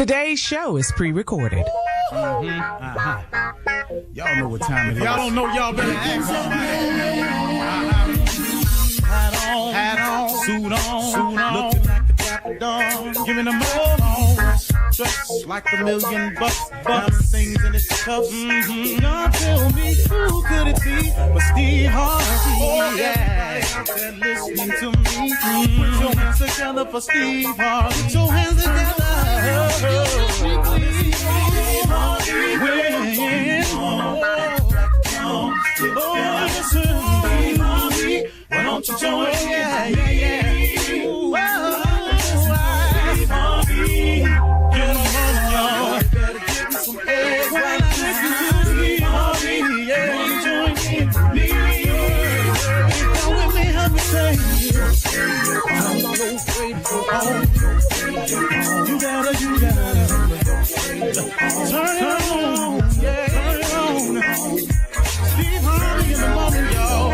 Today's show is pre-recorded. Y'all know what time it is. Y'all don't know, y'all better ask somebody. Hat on, suit on, looking like the Dapper Dawn, giving them all dressed like $1 million bucks, things in its cups. Y'all tell me who could it be but Steve Harvey? Oh yeah, out there listening to me. Put your hands together for Steve Harvey. Put your hands together. Steve Harvey, why don't you join? Yeah. Ooh, Steve Harvey, get on, y'all. Better give me some eggs. Why not Steve Harvey? Yeah, join me. Come with me, help me say. I'm so grateful. You gotta turn it on. Yeah, turn it on. Steve Harvey in the morning, y'all.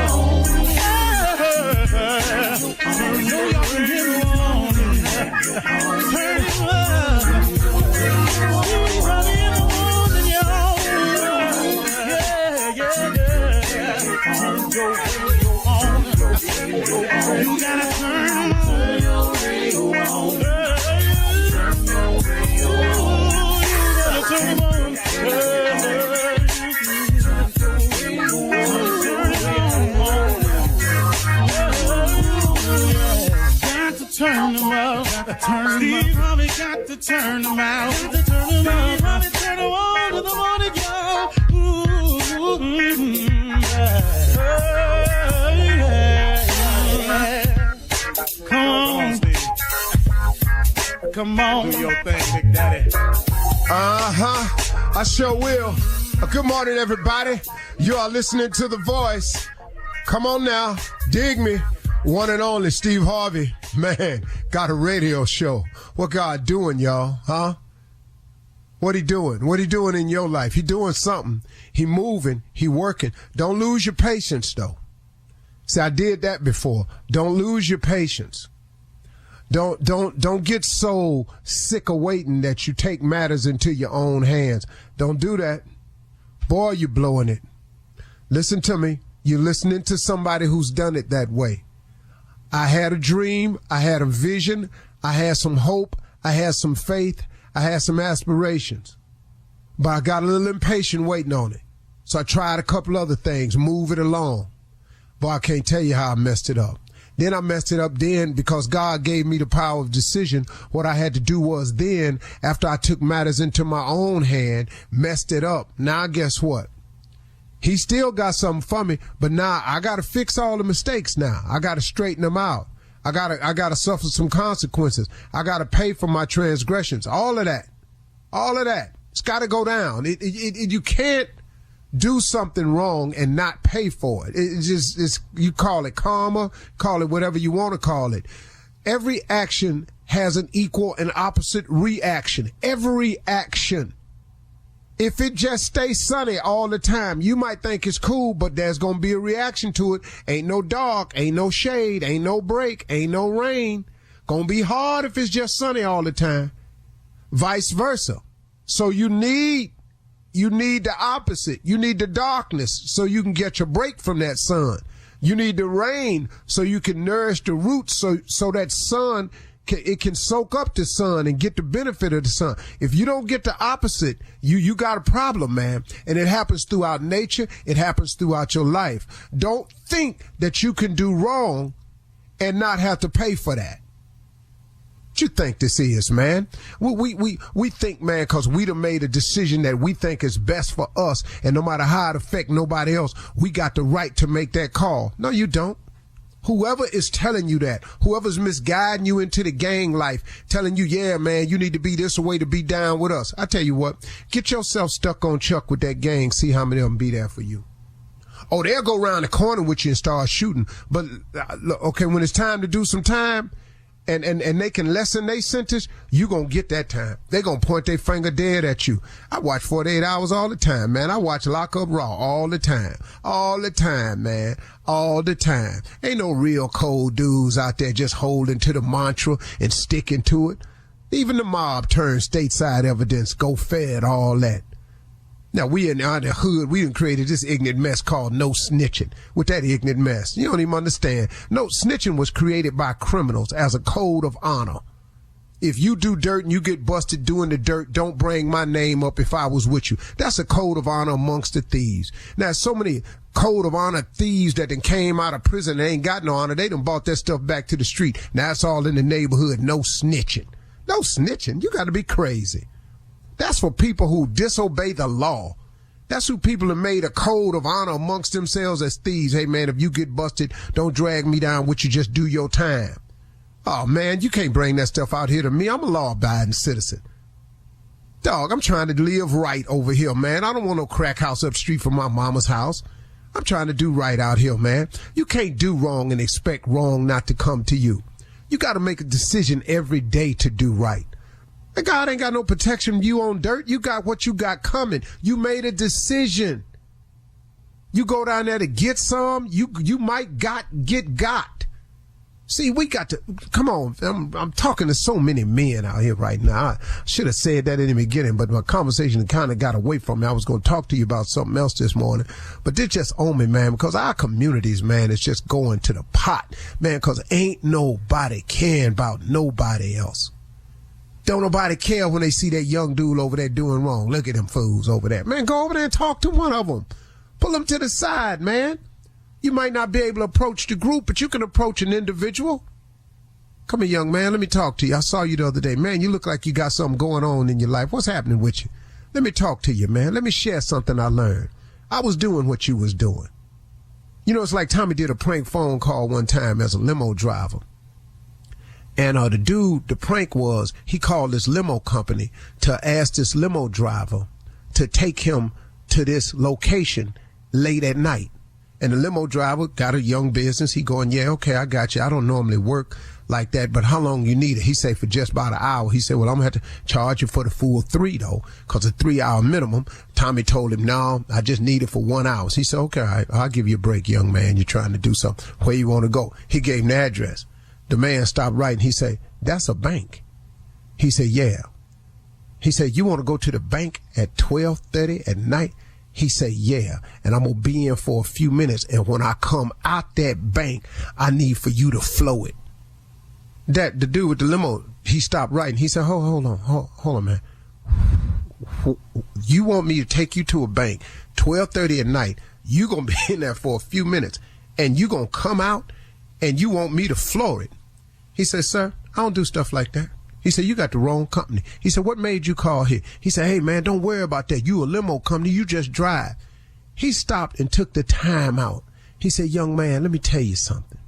You gotta turn your radio on. Turn them out. Steve Harvey got to turn them out. Steve Harvey turn them on to the morning, y'all. Come on. Do your thing, Big Daddy. I sure will. Good morning, everybody. You are listening to The Voice. Come on now. Dig me. One and only Steve Harvey. Man, got a radio show. What God doing, y'all? Huh? What he doing? What he doing in your life? He doing something. He moving. He working. Don't lose your patience, though. See, I did that before. Don't lose your patience. Don't get so sick of waiting that you take matters into your own hands. Don't do that. Boy, you're blowing it. Listen to me. You're listening to somebody who's done it that way. I had a dream, I had a vision, I had some hope, I had some faith, I had some aspirations. But I got a little impatient waiting on it. So I tried a couple other things, move it along. Boy, I can't tell you how I messed it up. Then I messed it up because God gave me the power of decision. What I had to do was then, after I took matters into my own hand, messed it up. Now guess what? He still got something for me, but now I got to fix all the mistakes now. I got to straighten them out. I got to suffer some consequences. I got to pay for my transgressions. All of that. It's got to go down. You can't do something wrong and not pay for it. You call it karma, call it whatever you want to call it. Every action has an equal and opposite reaction. Every action. If it just stays sunny all the time, you might think it's cool, but there's going to be a reaction to it. Ain't no dark, ain't no shade, ain't no break, ain't no rain. Going to be hard if it's just sunny all the time. Vice versa. So you need the opposite. You need the darkness so you can get your break from that sun. You need the rain so you can nourish the roots so that sun it can soak up the sun and get the benefit of the sun. If you don't get the opposite, you got a problem, man. And it happens throughout nature. It happens throughout your life. Don't think that you can do wrong and not have to pay for that. What you think this is, man? We think, man, because we done made a decision that we think is best for us, and no matter how it affect nobody else, we got the right to make that call. No, you don't. Whoever is telling you that, whoever's misguiding you into the gang life, telling you, yeah, man, you need to be this way to be down with us. I tell you what, get yourself stuck on Chuck with that gang, see how many of them be there for you. Oh, they'll go around the corner with you and start shooting. But, okay, when it's time to do some time, and they can lessen their sentence, you gonna get that time. They gonna point their finger dead at you. I watch 48 Hours all the time, man. I watch Lock Up Raw all the time. All the time, man. All the time. Ain't no real cold dudes out there just holding to the mantra and sticking to it. Even the mob turned stateside evidence, go fed, all that. Now, we in the hood, we done created this ignorant mess called no snitching. With that ignorant mess, you don't even understand. No, snitching was created by criminals as a code of honor. If you do dirt and you get busted doing the dirt, don't bring my name up if I was with you. That's a code of honor amongst the thieves. Now, so many code of honor thieves that done came out of prison and ain't got no honor. They done bought that stuff back to the street. Now it's all in the neighborhood. No snitching. No snitching. You got to be crazy. That's for people who disobey the law. That's who people have made a code of honor amongst themselves as thieves. Hey, man, if you get busted, don't drag me down with you. Just do your time. Oh, man, you can't bring that stuff out here to me. I'm a law-abiding citizen. Dog, I'm trying to live right over here, man. I don't want no crack house up the street from my mama's house. I'm trying to do right out here, man. You can't do wrong and expect wrong not to come to you. You got to make a decision every day to do right. And God ain't got no protection from you on dirt. You got what you got coming. You made a decision. You go down there to get some, you might get got. See, we got to, come on, I'm talking to so many men out here right now. I should have said that in the beginning, but my conversation kind of got away from me. I was going to talk to you about something else this morning, but this just on me, man, because our communities, man, is just going to the pot, man, because ain't nobody caring about nobody else. Don't nobody care when they see that young dude over there doing wrong. Look at them fools over there. Man, go over there and talk to one of them. Pull them to the side, man. You might not be able to approach the group, but you can approach an individual. Come here, young man, let me talk to you. I saw you the other day. Man, you look like you got something going on in your life. What's happening with you? Let me talk to you, man. Let me share something I learned. I was doing what you was doing. You know, it's like Tommy did a prank phone call one time as a limo driver. And the prank was, he called this limo company to ask this limo driver to take him to this location late at night. And the limo driver got a young business. He going, yeah, okay, I got you. I don't normally work like that, but how long you need it? He said for just about an hour. He said, well, I'm going to have to charge you for the full 3 though, because a 3-hour minimum. Tommy told him, no, I just need it for 1 hour. He said, okay, all right, I'll give you a break, young man. You're trying to do something. Where you want to go? He gave him the address. The man stopped writing. He said, that's a bank. He said, yeah. He said, you want to go to the bank at 12:30 at night? He said, yeah, and I'm going to be in for a few minutes, and when I come out that bank, I need for you to flow it. The dude with the limo, he stopped writing. He said, hold on, man. You want me to take you to a bank, 12:30 at night, you going to be in there for a few minutes, and you going to come out, and you want me to floor it? He said, sir, I don't do stuff like that. He said, you got the wrong company. He said, what made you call here? He said, hey, man, don't worry about that. You a limo company. You just drive. He stopped and took the time out. He said, young man, let me tell you something.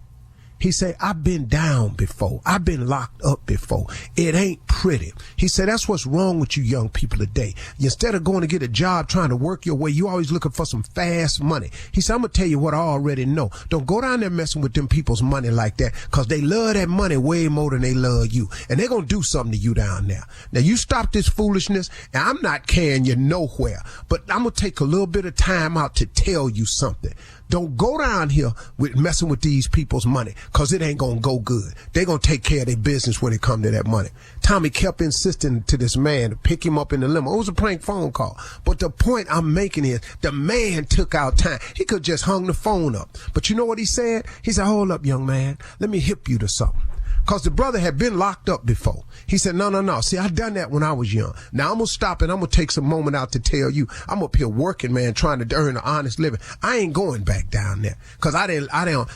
He said, I've been down before. I've been locked up before. It ain't pretty. He said, that's what's wrong with you young people today. Instead of going to get a job trying to work your way, you always looking for some fast money. He said, I'm going to tell you what I already know. Don't go down there messing with them people's money like that, because they love that money way more than they love you. And they're going to do something to you down there. Now, you stop this foolishness, and I'm not carrying you nowhere, but I'm going to take a little bit of time out to tell you something. Don't go down here with messing with these people's money, because it ain't going to go good. They're going to take care of their business when it come to that money. Tommy kept insisting to this man to pick him up in the limo. It was a prank phone call. But the point I'm making is the man took out time. He could just hung the phone up. But you know what he said? He said, hold up, young man. Let me hip you to something. Because the brother had been locked up before. He said, no. See, I done that when I was young. Now I'm going to stop and I'm going to take some moment out to tell you, I'm up here working, man, trying to earn an honest living. I ain't going back down there. Because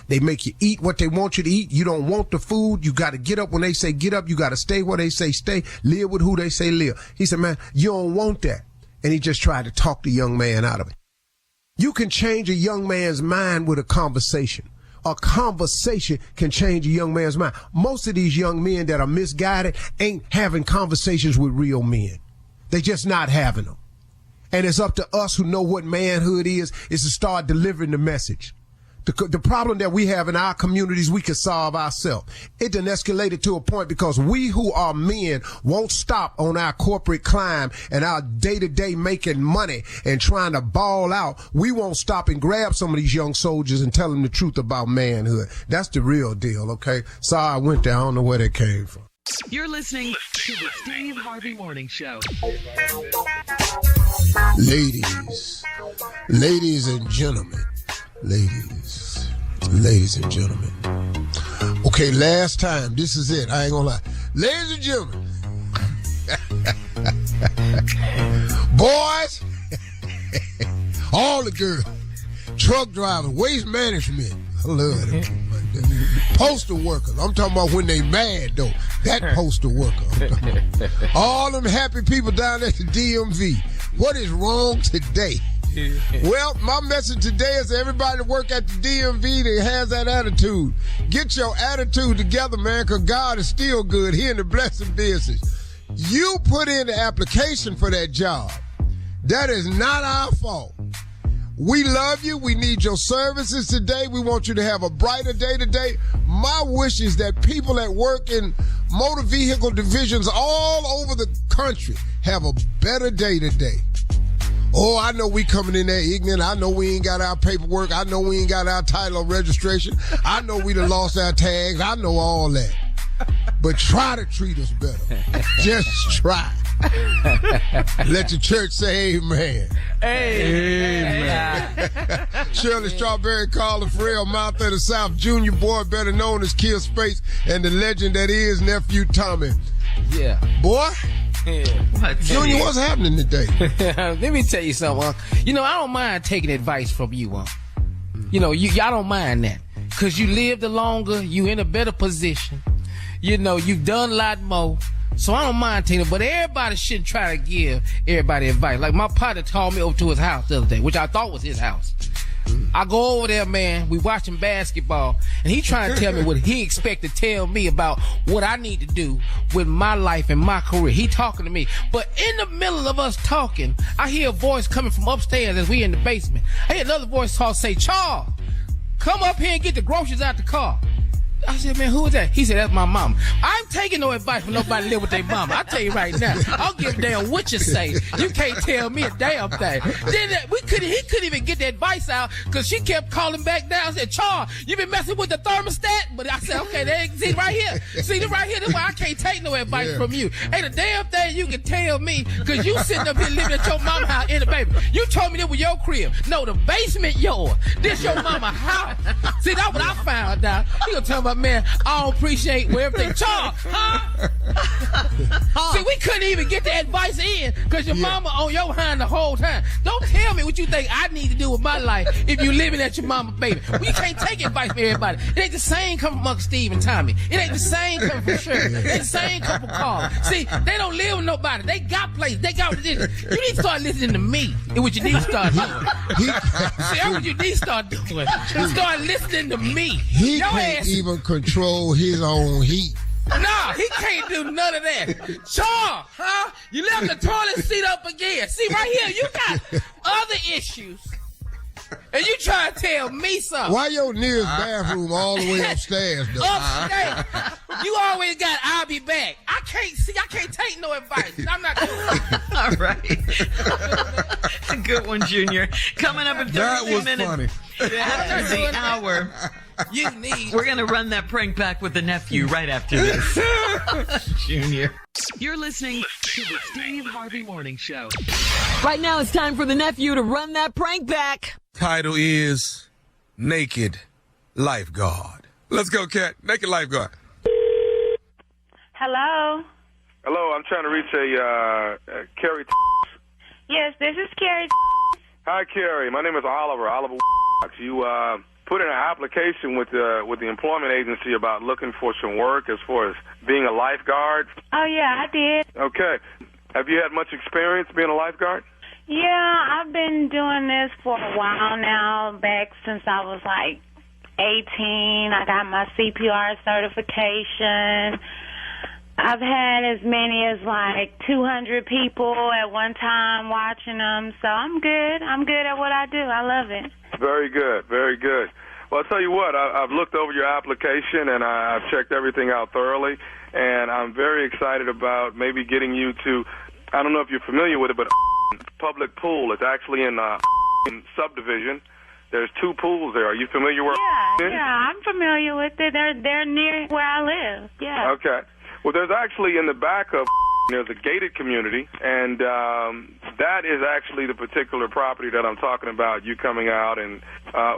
they make you eat what they want you to eat. You don't want the food. You got to get up when they say get up. You got to stay where they say stay. Live with who they say live. He said, man, you don't want that. And he just tried to talk the young man out of it. You can change a young man's mind with a conversation. A conversation can change a young man's mind. Most of these young men that are misguided ain't having conversations with real men. They just not having them. And it's up to us who know what manhood is to start delivering the message. The problem that we have in our communities, we can solve ourselves. It done escalated to a point because we who are men won't stop on our corporate climb and our day-to-day making money and trying to ball out. We won't stop and grab some of these young soldiers and tell them the truth about manhood. That's the real deal, okay? Sorry I went there. I don't know where that came from. You're listening to the Steve Harvey Morning Show. Ladies and gentlemen. Ladies and gentlemen. Okay, last time. This is it. I ain't gonna lie. Ladies and gentlemen. Boys. All the girls. Truck drivers. Waste management. I love them. Postal workers. I'm talking about when they mad, though. That postal worker. All them happy people down at the DMV. What is wrong today? Well, my message today is to everybody that work at the DMV that has that attitude. Get your attitude together, man, because God is still good here in the blessed business. You put in the application for that job. That is not our fault. We love you. We need your services today. We want you to have a brighter day today. My wish is that people that work in motor vehicle divisions all over the country have a better day today. Oh, I know we coming in there ignorant. I know we ain't got our paperwork. I know we ain't got our title of registration. I know we done lost our tags. I know all that. But try to treat us better. Just try. Let the church say amen. Amen. Shirley Strawberry, Carla Farrell, Mouth of the South, Junior Boy, better known as Kill Space, and the legend that is Nephew Tommy. Yeah. Boy. Yeah. Junior, what's happening today? Let me tell you something. You know, I don't mind taking advice from you. You know, y'all don't mind that. Because you lived longer, you in a better position. You know, you've done a lot more. So I don't mind taking it, but everybody shouldn't try to give everybody advice. Like my partner called me over to his house the other day, which I thought was his house. I go over there, man, we watching basketball, and he trying to tell me what he expect to tell me about what I need to do with my life and my career. He talking to me. But in the middle of us talking, I hear a voice coming from upstairs as we in the basement. I hear another voice say, Charles, come up here and get the groceries out the car. I said, man, who is that? He said, that's my mama. I'm taking no advice from nobody live with their mama. I tell you right now, I don't give a damn what you say. You can't tell me a damn thing. Then he couldn't even get the advice out because she kept calling back down. I said, Charles, you been messing with the thermostat? But I said, okay, see right here. See this right here? That's why I can't take no advice from you. Ain't a damn thing you can tell me because you sitting up here living at your mama house in the basement. You told me this was your crib. No, the basement yours. This your mama house. See, that's what I found out. He gonna tell me, man, I don't appreciate where everything. Charles, huh? See, we couldn't even get the advice in because your mama on your hand the whole time. Don't tell me what you think I need to do with my life if you living at your mama, baby. Well, you can't take advice from everybody. It ain't the same coming from Uncle Steve and Tommy. It ain't the same coming from Shirley. It ain't the same coming from Carl. See, they don't live with nobody. They got places. They got this. You need to start listening to me. It's what you need to start doing. See, that's what you need to start doing. Start listening to me. He can't even control his own heat. Nah, he can't do none of that. Charles, huh? You left the toilet seat up again. See, right here, you got other issues. And you trying to tell me something. Why your nearest bathroom all the way upstairs, though? Upstairs. You always got, I'll be back. I can't take no advice. I'm not doing it. All right. Good one, Junior. Coming up in 30 minutes. Funny. After the hour. We're going to run that prank back with the nephew right after this. Junior. You're listening to the Steve Harvey Morning Show. Right now it's time for the nephew to run that prank back. Title is Naked Lifeguard. Let's go, Cat. Naked Lifeguard. Hello. Hello, I'm trying to reach a Carrie. Yes, this is Carrie. Hi, Carrie. My name is Oliver. You put in an application with the employment agency about looking for some work as far as being a lifeguard. Oh, yeah, I did. Okay. Have you had much experience being a lifeguard? Yeah, I've been doing this for a while now, back since I was like 18. I got my CPR certification. I've had as many as like 200 people at one time watching them, so I'm good. I'm good at what I do. I love it. Very good, very good. Well, I'll tell you what, I've looked over your application and I've checked everything out thoroughly, and I'm very excited about maybe getting you to, I don't know if you're familiar with it, but public pool. It's actually in subdivision. There's 2 pools there. Are you familiar with it? Yeah, I'm familiar with it. They're near where I live. Yeah. Okay. Well, there's actually in the back of there's a gated community, and that is actually the particular property that I'm talking about. You coming out and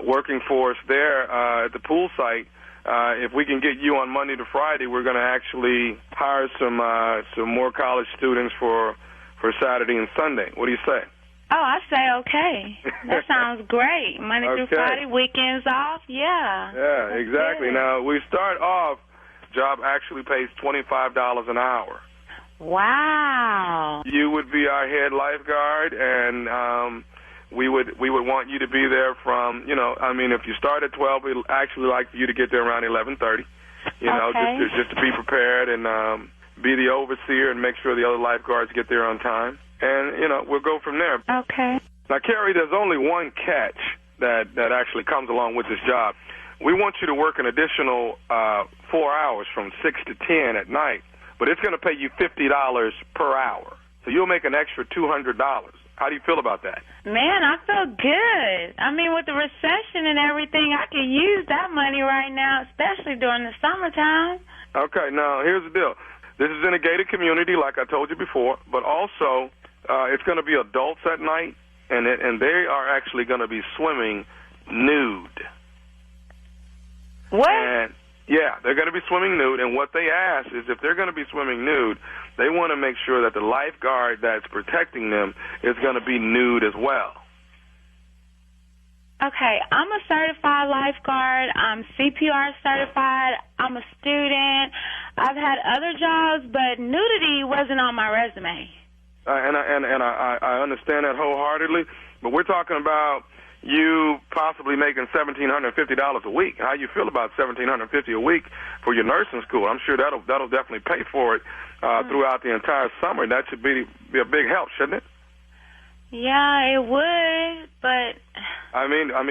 working for us there at the pool site. If we can get you on Monday to Friday, we're going to actually hire some more college students for Saturday and Sunday. What do you say? Oh, I say okay. That sounds great. Monday through Friday, weekends off. Yeah. Yeah, exactly. Good. Now we start off. Job actually pays $25 an hour. Wow. You would be our head lifeguard, and we would want you to be there from, if you start at 12, we'd actually like for you to get there around 11:30. Just to be prepared and be the overseer and make sure the other lifeguards get there on time. And, we'll go from there. Okay. Now, Carrie, there's only one catch that actually comes along with this job. We want you to work an additional 4 hours from 6 to 10 at night, but it's going to pay you $50 per hour. So you'll make an extra $200. How do you feel about that? Man, I feel good. I mean, with the recession and everything, I could use that money right now, especially during the summertime. Okay, now here's the deal. This is in a gated community, like I told you before, but also it's going to be adults at night, and they are actually going to be swimming nude. What? And, yeah, they're going to be swimming nude, and what they ask is if they're going to be swimming nude, they want to make sure that the lifeguard that's protecting them is going to be nude as well. Okay, I'm a certified lifeguard. I'm CPR certified. I'm a student. I've had other jobs, but nudity wasn't on my resume. And I understand that wholeheartedly, but we're talking about you possibly making $1,750 a week. How you feel about $1,750 a week for your nursing school? I'm sure that'll definitely pay for it throughout the entire summer. That should be a big help, shouldn't it? Yeah, it would, but I mean, are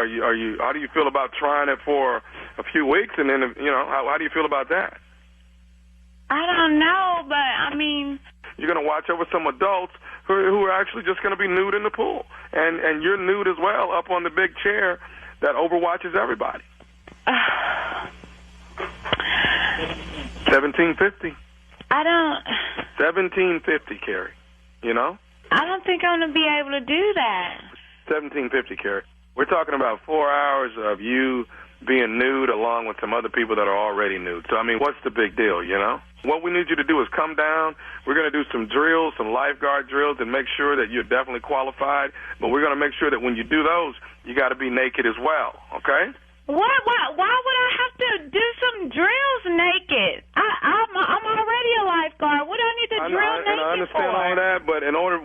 you? How do you feel about trying it for a few weeks, and then how do you feel about that? I don't know, but I mean, you're going to watch over some adults who are actually just going to be nude in the pool, and you're nude as well up on the big chair that overwatches everybody. $1,750. I don't. $1,750, Carrie. I don't think I'm going to be able to do that. $1,750, Carrie. We're talking about 4 hours of you being nude along with some other people that are already nude. So, I mean, what's the big deal, What we need you to do is come down. We're going to do some drills, some lifeguard drills, and make sure that you're definitely qualified. But we're going to make sure that when you do those, you got to be naked as well, okay? What? Why would I have to do some drills naked? I'm already a lifeguard. What do I need to drill naked and I understand all that, but in order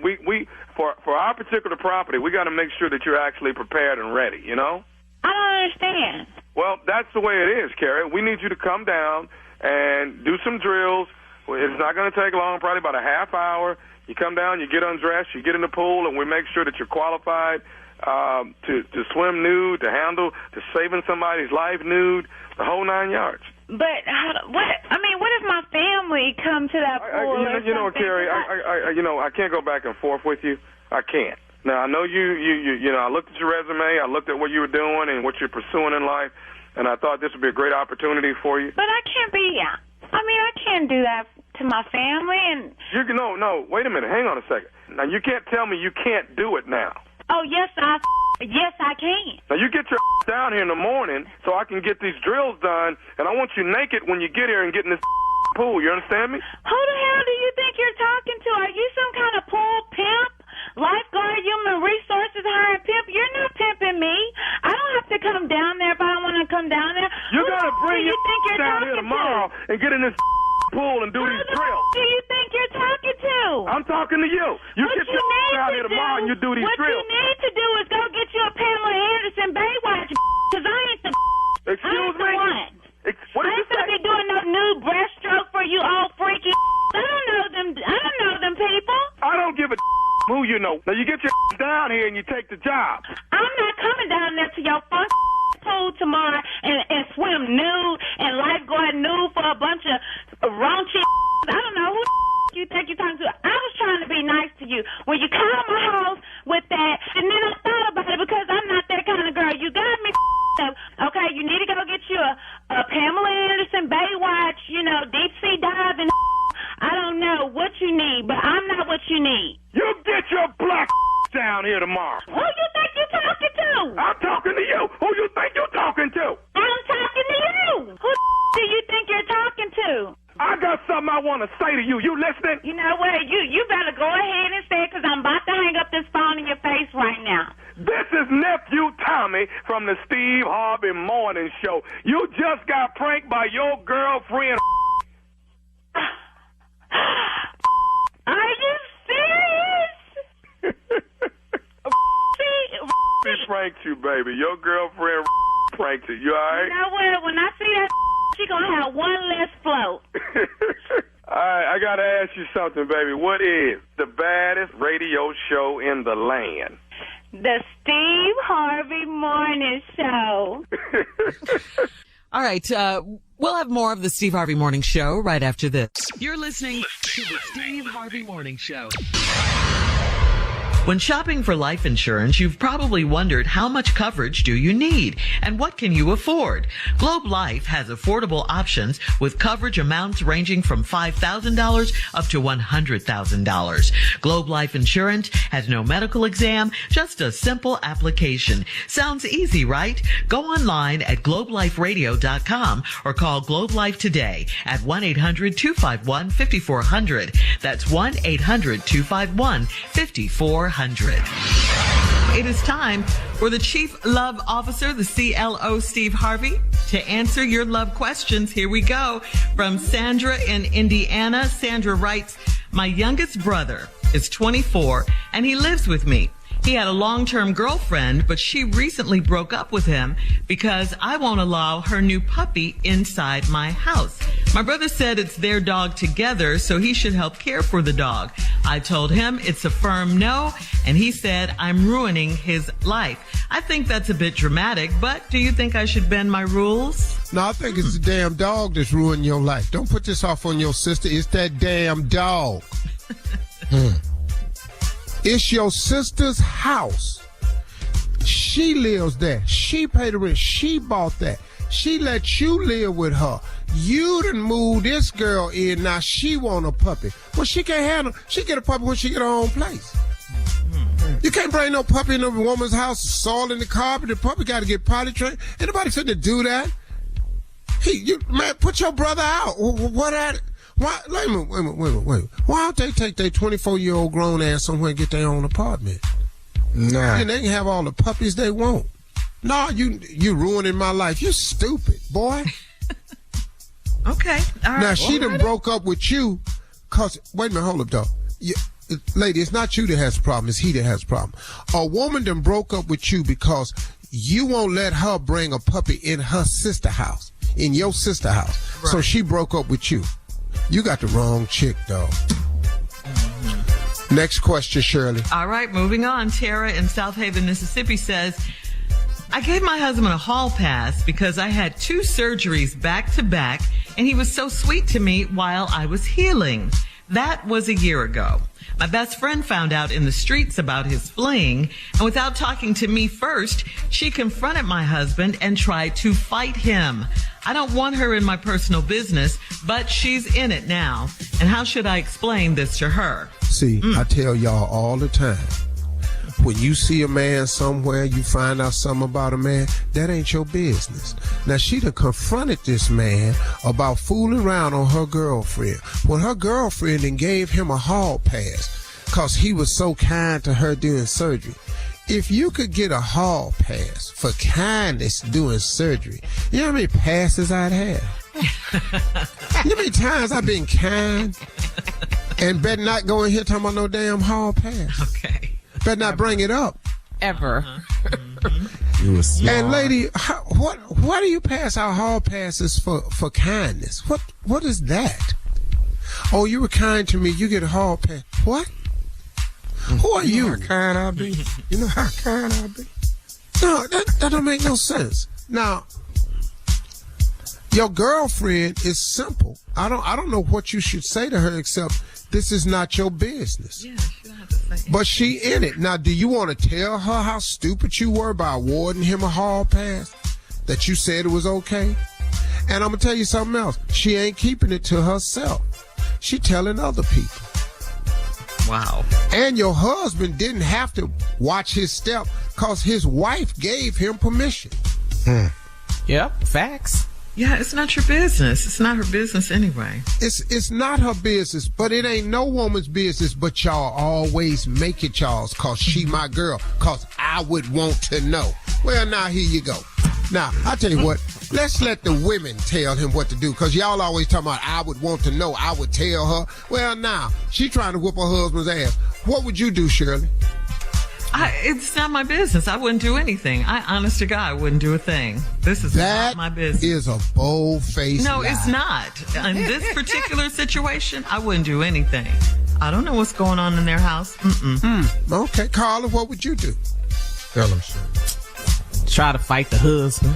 for our particular property, we got to make sure that you're actually prepared and ready. I don't understand. Well, that's the way it is, Carrie. We need you to come down and do some drills. It's not going to take long, probably about a half hour. You come down, you get undressed, you get in the pool, and we make sure that you're qualified to swim nude, to saving somebody's life nude, the whole 9 yards. But what? I mean, what if my family come to that pool? Carrie, I can't go back and forth with you. I can't. Now, I know I looked at your resume, I looked at what you were doing and what you're pursuing in life, and I thought this would be a great opportunity for you. But I can't do that to my family. And No, wait a minute, hang on a second. Now, you can't tell me you can't do it now. Oh, yes, I can. Now, you get your down here in the morning so I can get these drills done, and I want you naked when you get here and get in this pool. You understand me? Who the hell do you think you're talking to? Are you some kind of pool pimp? Lifeguard, human resources, hiring pimp? You're not pimping me. I don't have to come down there if I don't want to come down there. You got to bring your down here tomorrow and get in this pool and do these drills. Who do you think you're talking to? I'm talking to you. You get your down here tomorrow and you do these drills. What you need to do is go get you a Pamela Anderson Baywatch, because I ain't the Excuse me? one. What I ain't gonna be doing no nude breaststroke for you old freaky. I don't know them people. I don't give a who you know. Now you get your down here and you take the job. I'm not coming down there to your pool tomorrow and swim nude and lifeguard nude for a bunch of raunchy. I don't know who you think you're talking to. I was trying to be nice to you when you come to my house with that, and then I thought about it because I'm not that kind of girl. You got me up. Okay, you need to go get you a Pamela Anderson Baywatch, deep sea need? You get your black down here tomorrow. Who you think you're talking to? I'm talking to you. Who you think you're talking to? I'm talking to you. Who do you think you're talking to? I got something I want to say to you. You listening? You know what? You better go ahead and say it, because I'm about to hang up this phone in your face right now. This is nephew Tommy from the Steve Harvey Morning Show. You just got pranked by your girlfriend. Are you serious? She pranked you, baby. Your girlfriend pranked you. You all right? You know what? When I see that, she gonna have one less float. All right, I got to ask you something, baby. What is the baddest radio show in the land? The Steve Harvey Morning Show. All right, we'll have more of the Steve Harvey Morning Show right after this. You're listening To the Steve Harvey Morning Show. When shopping for life insurance, you've probably wondered, how much coverage do you need and what can you afford? Globe Life has affordable options with coverage amounts ranging from $5,000 up to $100,000. Globe Life Insurance has no medical exam, just a simple application. Sounds easy, right? Go online at globeliferadio.com or call Globe Life today at 1-800-251-5400. That's 1-800-251-5400. It is time for the Chief Love Officer, the CLO, Steve Harvey, to answer your love questions. Here we go. From Sandra in Indiana. Sandra writes, my youngest brother is 24 and he lives with me. He had a long-term girlfriend, but she recently broke up with him because I won't allow her new puppy inside my house. My brother said it's their dog together, so he should help care for the dog. I told him it's a firm no, and he said I'm ruining his life. I think that's a bit dramatic, but do you think I should bend my rules? No, I think it's the damn dog that's ruining your life. Don't put this off on your sister. It's that damn dog. It's your sister's house. She lives there. She paid the rent. She bought that. She let you live with her. You done moved this girl in. Now she want a puppy. Well, she can't handle. She get a puppy when she get her own place. You can't bring no puppy in a woman's house, soil in the carpet. The puppy got to get potty trained. Ain't nobody finna do that. Man, put your brother out. What at? Why? Wait a minute. Why don't they take their 24-year-old grown ass somewhere and get their own apartment? Nah. And they can have all the puppies they want. No, you ruining my life. You stupid, boy. Okay. All right. Now, she done broke up with you because, wait a minute, hold up, dog. Lady, it's not you that has the problem. It's he that has the problem. A woman done broke up with you because you won't let her bring a puppy in her sister house, in your sister house. Right. So she broke up with you. You got the wrong chick, dog. Mm-hmm. Next question, Shirley. All right, moving on. Tara in South Haven, Mississippi says, I gave my husband a hall pass because I had 2 surgeries back to back, and he was so sweet to me while I was healing. That was a year ago. My best friend found out in the streets about his fling, and without talking to me first, she confronted my husband and tried to fight him. I don't want her in my personal business, but she's in it now. And how should I explain this to her? See, I tell y'all all the time, when you see a man somewhere, you find out something about a man, that ain't your business. Now, she done confronted this man about fooling around on her girlfriend. When her girlfriend then gave him a hall pass because he was so kind to her during surgery. If you could get a hall pass for kindness doing surgery, you know how many passes I'd have? You know how many times I've been kind and better not go in here talking about no damn hall pass. Okay. Better not bring it up. Ever. You were smart. And lady, why do you pass out hall passes for kindness? What is that? Oh, you were kind to me. You get a hall pass. What? Who are you? You know how kind I be. You know how kind I be. No, that don't make no sense. Now, your girlfriend is simple. I don't know what you should say to her except this is not your business. Yeah, she don't have to say. But she in it. Now, do you want to tell her how stupid you were by awarding him a hall pass? That you said it was okay? And I'm going to tell you something else. She ain't keeping it to herself. She telling other people. Wow. And your husband didn't have to watch his step because his wife gave him permission. Yep, facts. Yeah, it's not your business. It's not her business anyway. It's not her business, but it ain't no woman's business, but y'all always make it y'all's because she my girl, because I would want to know. Well, now here you go. Now, I tell you what, let's let the women tell him what to do because y'all always talking about I would want to know, I would tell her. Well, now, she trying to whoop her husband's ass. What would you do, Shirley? It's not my business. I wouldn't do anything. Honest to God, wouldn't do a thing. This is not my business. That is a bold-faced No, lie. it's not. In this particular situation, I wouldn't do anything. I don't know what's going on in their house. Okay, Carla, what would you do? Tell him, Shirley. Try to fight the husband.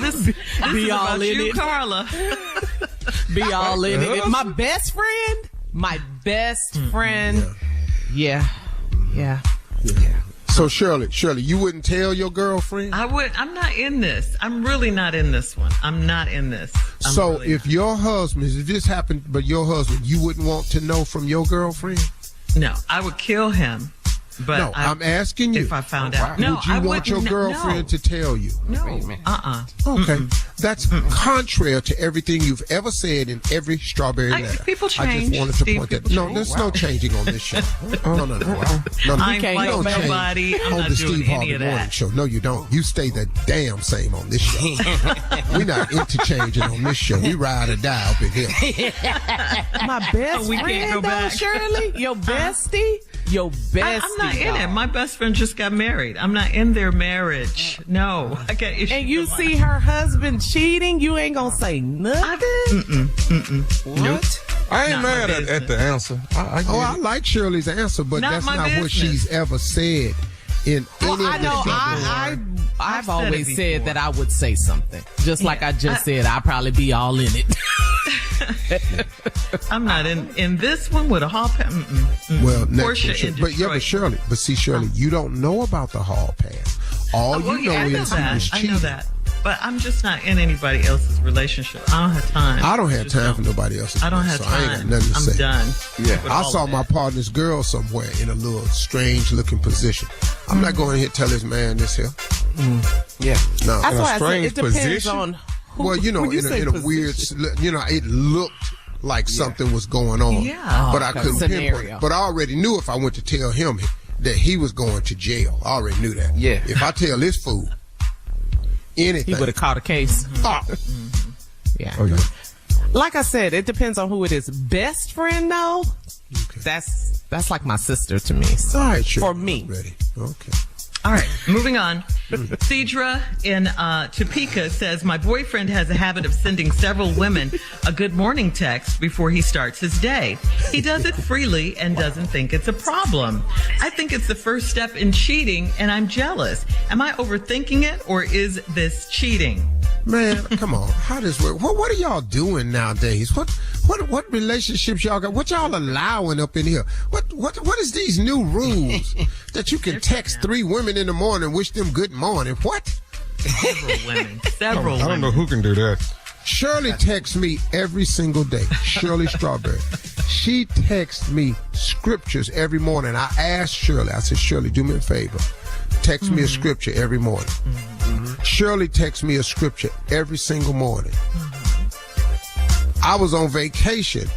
This Be is all about in you, it. Carla. Be all in it. My best friend? My best friend. Yeah. So, Shirley, you wouldn't tell your girlfriend? I'm not in this. I'm really not in this one. I'm not in this. So, if your husband, if this happened, but your husband, you wouldn't want to know from your girlfriend? No, I would kill him. But No, I'm asking you. if I found out. Would No, you I want your wouldn't. girlfriend to tell you? No. Okay. That's contrary to everything you've ever said in every strawberry letter. People I change. just wanted to Steve, point that. people No, change. there's no changing on this show. No. I ain't like don't change nobody. I'm on not the doing Steve any Harvey of Morning that. Show. No, you don't. You stay the damn same on this show. We're not interchanging on this show. We ride or die up in here. My best We can't friend, go though, back. Shirley? Your bestie? Your bestie. I'm not in it. dog. My best friend just got married. I'm not in their marriage. No. I got issues. And you with my- see her husband cheating, you ain't gonna say nothing? What? I ain't Not my mad at business. the answer. I get I it. like Shirley's answer, but Not that's my not what business. she's ever said in Well, any I of the know. strawberry. I've said it always said before. that I would say something. Just like I just said, I'd probably be all in it. I'm not in this one with a hall pass. Well, next Portia one, in but Detroit. Shirley, Shirley, you don't know about the hall pass. All Well, you know I know is he that. was I cheating. know that. But I'm just not in anybody else's relationship. I don't have time. I don't have Just time for don't. nobody else's. I don't have so time. I ain't got nothing to I'm say. done. Yeah. with I all saw of my that. partner's girl somewhere in a little strange looking position. I'm not going to here tell this man this here. Yeah. No. That's In a why I said strange it depends position? on who. Well, when you say in a weird, position. it looked like something was going on. Yeah. But I Okay. couldn't pinpoint Scenario. it. But I already knew if I went to tell him that he was going to jail. I already knew that. Yeah. If I tell this fool anything. He would have caught a case. Oh, Yeah. Okay. Like I said, it depends on who it is. Best friend, though, that's like my sister to me. So, all right, sure. for me. Ready. Okay. All right, moving on. Cedra in Topeka says, my boyfriend has a habit of sending several women a good morning text before he starts his day. He does it freely and doesn't think it's a problem. I think it's the first step in cheating, and I'm jealous. Am I overthinking it, or is this cheating? Man, come on. How does work? What are y'all doing nowadays? What relationships y'all got? What y'all allowing up in here? What is these new rules that you can text 3 women in the morning, wish them good morning? What? Several women. Several I don't women. know who can do that. Shirley texts me every single day. Shirley Strawberry. She texts me scriptures every morning. I asked Shirley, I said, Shirley, do me a favor. Text me a scripture every morning. Shirley texts me a scripture every single morning. I was on vacation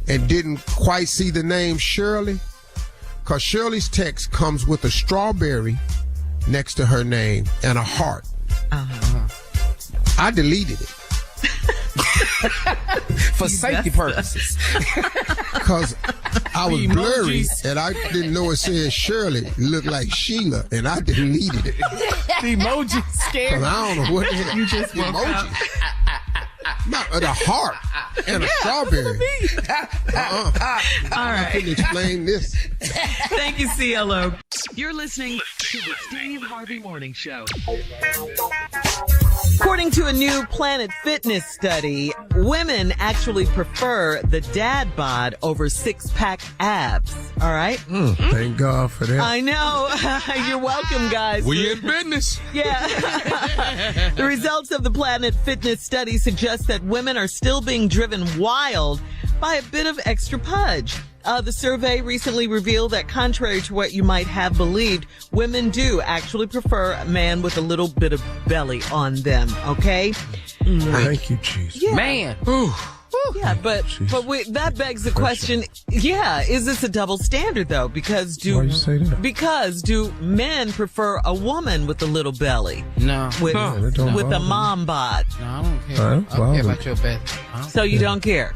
and didn't quite see the name Shirley because Shirley's text comes with a strawberry next to her name and a heart. I deleted it For safety purposes. because I was The blurry emojis. and I didn't know it said Shirley. It looked like Sheila and I deleted it. The emoji scared. I don't know what the hell. You just woke up. The heart and a strawberry. All I right. couldn't explain this. Thank you, CLO. You're listening to the Steve Harvey Morning Show. According to a new Planet Fitness study, women actually prefer the dad bod over 6-pack abs. All right? Thank God for that. I know. You're welcome, guys. We in business. Yeah. The results of the Planet Fitness study suggest that women are still being driven wild by a bit of extra pudge. The survey recently revealed that contrary to what you might have believed, women do actually prefer a man with a little bit of belly on them, okay? Thank you, Jesus. Yeah. Man. Yeah, but that begs the question, is this a double standard, though? Because Why you say that? Because do men prefer a woman with a little belly? No. With it don't a bother me. mom bod? No, I don't care. I I don't don't care bother about your belly. So you don't care?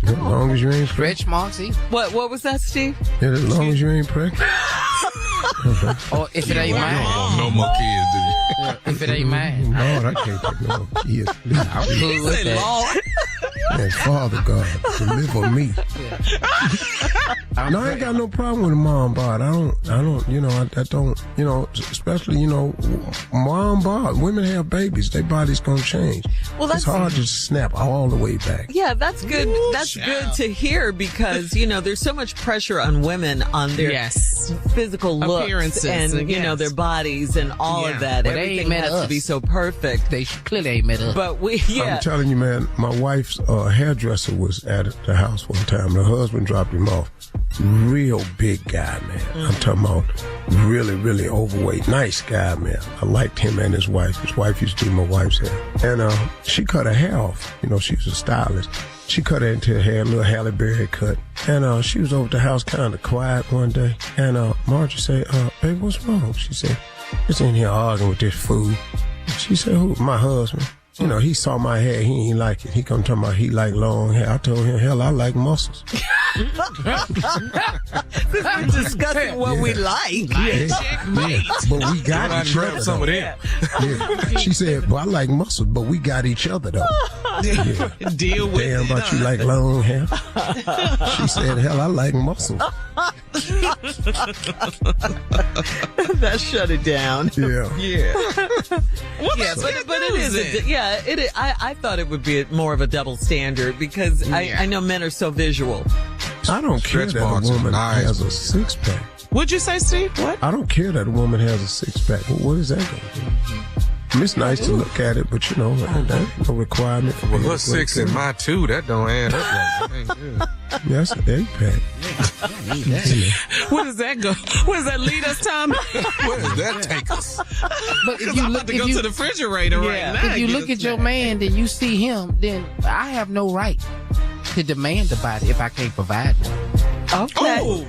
As long as you ain't Stretch marks, either. What was that, Steve? Yeah, as long as you ain't pregnant. Or if it ain't You mine. don't want no more kids, do you? If it ain't mine. Lord, I can't take no kids. I'm cool with that. And Father God, deliver me. No, I ain't got no problem with a mom bod. I don't, especially, mom bod. Women have babies. Their body's gonna change. Well, it's hard to snap all the way back. Yeah, that's good. That's good to hear because, there's so much pressure on women on their physical looks appearances and, their bodies and all of that. But they ain't Everything met has us. to be so perfect. They clearly ain't met us. But I'm telling you, man, my wife's hairdresser was at the house one time. Her husband dropped him off. Real big guy, man. I'm talking about really, really overweight. Nice guy, man. I liked him and his wife. His wife used to do my wife's hair. And she cut her hair off. She was a stylist. She cut her into her hair, a little Halle Berry cut. And she was over at the house kind of quiet one day. And Margie said, baby, what's wrong? She said, just in here arguing with this fool. She said, who? My husband. He saw my hair. He ain't like it. He come talking about he like long hair. I told him, hell, I like muscles. We're discussing what we like. But we got each other. Some of them. Yeah. She said, well, I like muscles, but we got each other, though. Yeah. Deal with Damn it. about you like long hair. She said, hell, I like muscles. That shut it down. Yeah. Yeah, but it is. I thought it would be more of a double standard because I know men are so visual. I don't care Stretch that marks a and woman eyes. has a six-pack. What'd you say, Steve? What? I don't care that a woman has a six-pack. What is that going to do? It's nice to look at it, but that's no requirement for Well, me to her 6 and my 2, that don't add up. Like, ain't good. That's an 8-pack. Where does that go? Where does that lead us, Tommy? Where does that take us? But if I'm you about look, to go to the refrigerator right now. if you look at your man, then you see him, then I have no right to demand the body if I can't provide one. Okay. Oh,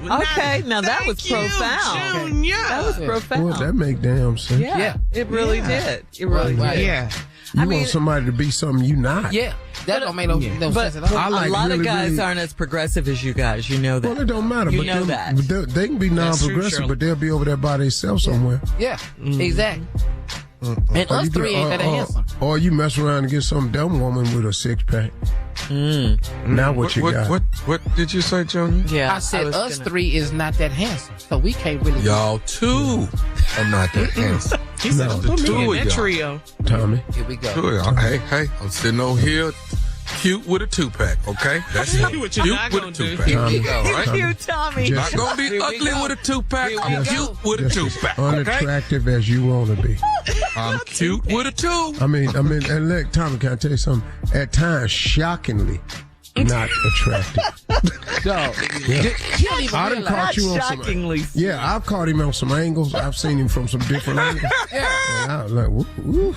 Now that was profound. Junior. That was profound. Well, that make damn sense. Yeah, it really did. It really Right. did. Yeah. You want somebody to be something you not. Yeah, that don't make no But sense at all. I like a lot really, of guys really- aren't as progressive as you guys. You know that. Well, it don't matter. You but know them- that. but they can be That's true, non-progressive, Shirley. but they'll be over there by themselves somewhere. Yeah, exactly. And Or us you three ain't that handsome. Or you mess around and get some dumb woman with a six-pack. Now what you got? What did you say, Junior? Yeah, I said was us gonna- three is not that handsome, so we can't really. Y'all 2 are not that handsome. He said, No. put The two me in of that y'all. trio. Tommy. Here we go. 2 of y'all. Hey, I'm sitting over here cute with a 2-pack, okay? That's it. What you're Cute not with a gonna do. 2-pack. Here we go. All right? You, Tommy. Just- Not gonna be Here we ugly go. with a 2-pack. Here we I'm go. cute with a Just as 2-pack, okay? unattractive as you want to be. I'm cute with a 2. I mean, and look, Tommy, can I tell you something? At times, shockingly, not attractive. Dog. Yeah. You don't even I done realize. caught you on Shockingly. some. Yeah, I've caught him on some angles. I've seen him from some different angles. Yeah. And I was like, woo.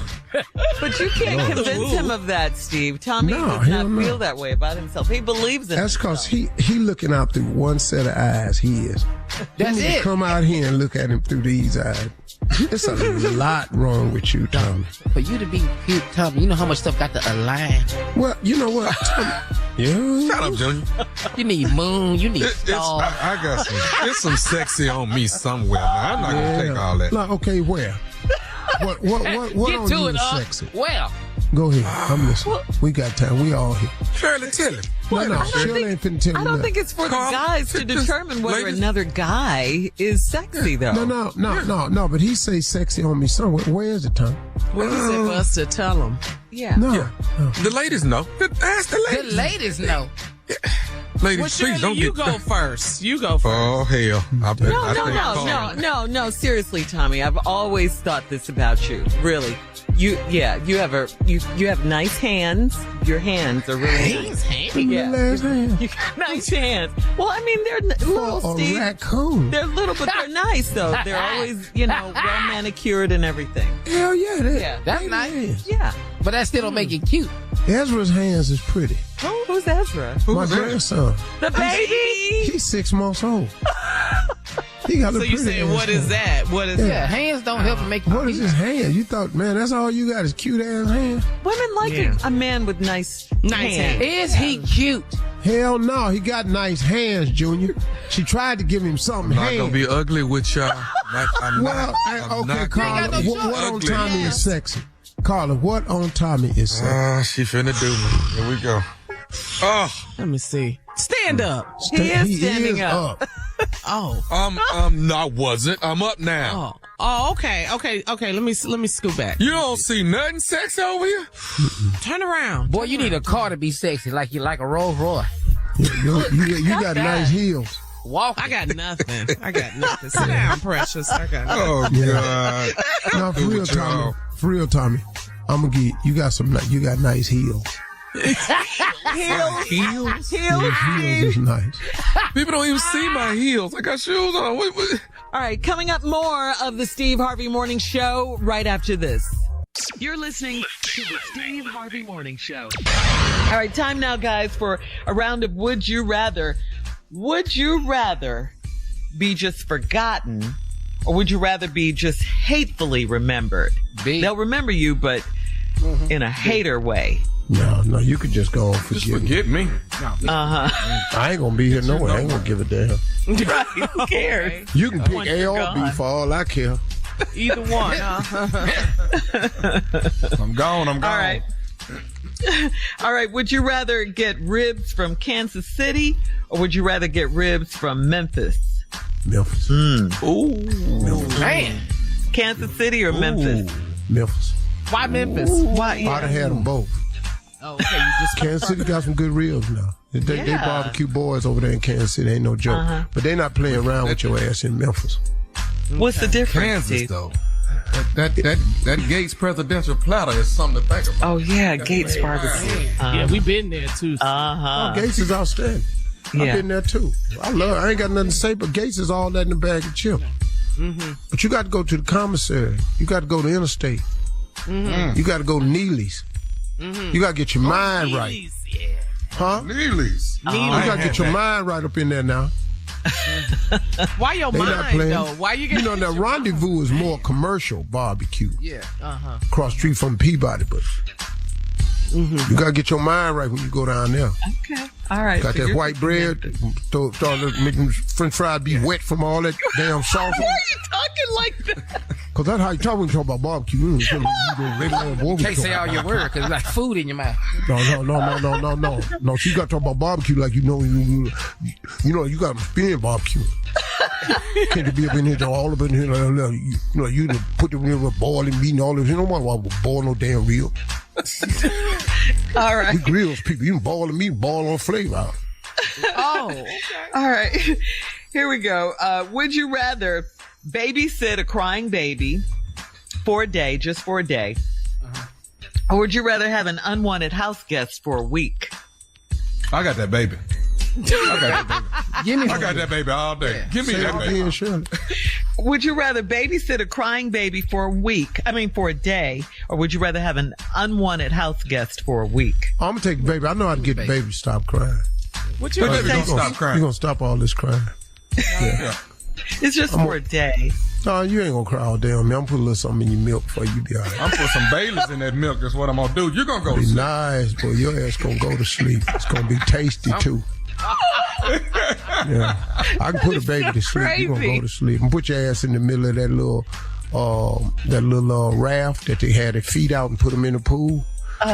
But you can't convince him of that, Steve. Tommy No, does hell not no. feel that way about himself. He believes in That's because himself. he looking out through one set of eyes. He is. That's You need to it. come out here and look at him through these eyes. There's a lot wrong with you, Tommy. For you to be cute, Tommy, you know how much stuff got to align. Well, you know what? Tommy, yeah. Shut up, Junior. You need moon, you need stars. I got there's some sexy on me somewhere. Now, I'm not gonna take all that. Like, okay, where? What Get on to you it, is sexy? Well, Go ahead. I'm listening. We got time. We all here. Shirley, tell him. No, Shirley ain't finna tell me I don't nothing. think it's for the Carl, guys to just- determine whether ladies- another guy is sexy, though. No, but he say sexy on me somewhere. Where is it, Tom? What is it for us to tell him? Yeah. No. The ladies know. Ask the the ladies. ladies know. Ladies, Well, please Shirley, don't you get... go first. You go first. Oh, hell. No. Seriously, Tommy, I've always thought this about you. Really. You have nice hands. Your hands are really nice. Yeah. You got nice hands. Well, I mean, they're little, Steve. Raccoon. They're little, but they're nice, though. They're always, well manicured and everything. Hell yeah, Yeah. That's nice. Yeah. But that still don't make it cute. Ezra's hands is pretty. Who's Ezra? My grandson. The baby? He's 6 months old. He got So a you pretty saying, ass what is hand. that? What is Yeah, that? hands don't help to make you What is cute. his hand? You thought, man, that's all you got is cute ass hands? Women like a man with nice hands. Is he cute? Hell no, he got nice hands, Junior. She tried to give him something. I'm not going to be ugly with y'all. Well, okay, Carla, what on Tommy is sexy? Carla, what on Tommy is sexy? She finna do me. Here we go. Oh. Let me see. Stand up. He is standing up. Oh. No, I wasn't. I'm up now. Oh, okay. Let me scoot back. You don't see nothing sexy over here? Turn around. Boy, you need a car to be sexy, like you like a Rolls Royce. You got nice heels. Walk. I got nothing. Sit down, precious. I got nothing. Oh, God. No, for real, Tommy. I'm gonna get you got nice heels. Heels? Heels is nice. People don't even see my heels. I got shoes on. What? All right, coming up more of the Steve Harvey Morning Show right after this. You're listening To the Steve Harvey Morning Show. All right, time now, guys, for a round of Would You Rather. Would you rather be just forgotten, or would you rather be just hatefully remembered? They'll remember you, but in a hater way. No, you could just go on Just forget me. forget me. I ain't gonna be here no way. I ain't gonna give a damn. Right, who cares? You can pick Once A you're or B gone. for all I care. Either one. I'm gone. All right. All right. Would you rather get ribs from Kansas City, or would you rather get ribs from Memphis? Memphis. Man. Kansas City or Memphis? Memphis. Why Memphis? Why? I'd have had them both. Oh, okay, you just Kansas City got some good ribs now. They Yeah. barbecue boys over there in Kansas City. Ain't no joke. But they not playing around with your ass in Memphis. What's the difference? Kansas, Steve? though. That Gates presidential platter is something to think about. Oh yeah, Gates Barbecue. Yeah, we been there too. Uh-huh. Gates is outstanding. I've Yeah. been there too. I ain't got nothing to say, but Gates is all that in the bag of chips. But you got to go to the commissary. You got to go to Interstate. You got to go to Neely's. You got to get your mind right. Huh? Neely's. You got to get your mind right up in there now. Why your They not mind playing. though? Why you You getting know, that Rendezvous is more commercial barbecue. Yeah. Across the street from Peabody, but you got to get your mind right when you go down there. Okay. All right. Got so that you're white bread, start making French fries be wet from all that damn sauce. Why are you talking like that? Because that's how you talk when you talk about barbecue. You Can't say all your words because it's like food in your mouth. No, so you got to talk about barbecue like you know you got to spin barbecue. Can't be up in here, all up in here. You put them in with boiling meat and all this. You don't want to boil no damn reel. All right. We grills people. You can boil the meat, boil on flavor out. Oh, okay. All right. Here we go. Would you rather babysit a crying baby for a day, just for a day, or would you rather have an unwanted house guest for a week? I got that baby. I got that baby all day. Give me that baby. Would you rather babysit a crying baby for a day, or would you rather have an unwanted house guest for a week? I'm going to take the baby. I know how to get the baby to stop crying. What you baby say? don't stop crying. You're going to stop all this crying. Yeah. It's just for a day. No, you ain't going to cry all day on me. I'm going to put a little something in your milk for you be all right. I'm putting some Baileys in that milk. That's what I'm going to do. You're going to go to Be sleep. nice, boy. Your ass going to go to sleep. It's going to be tasty, too. Yeah. I can put a baby to sleep. You're going to go to sleep. And put your ass in the middle of that little raft that they had their feet out and put him in the pool.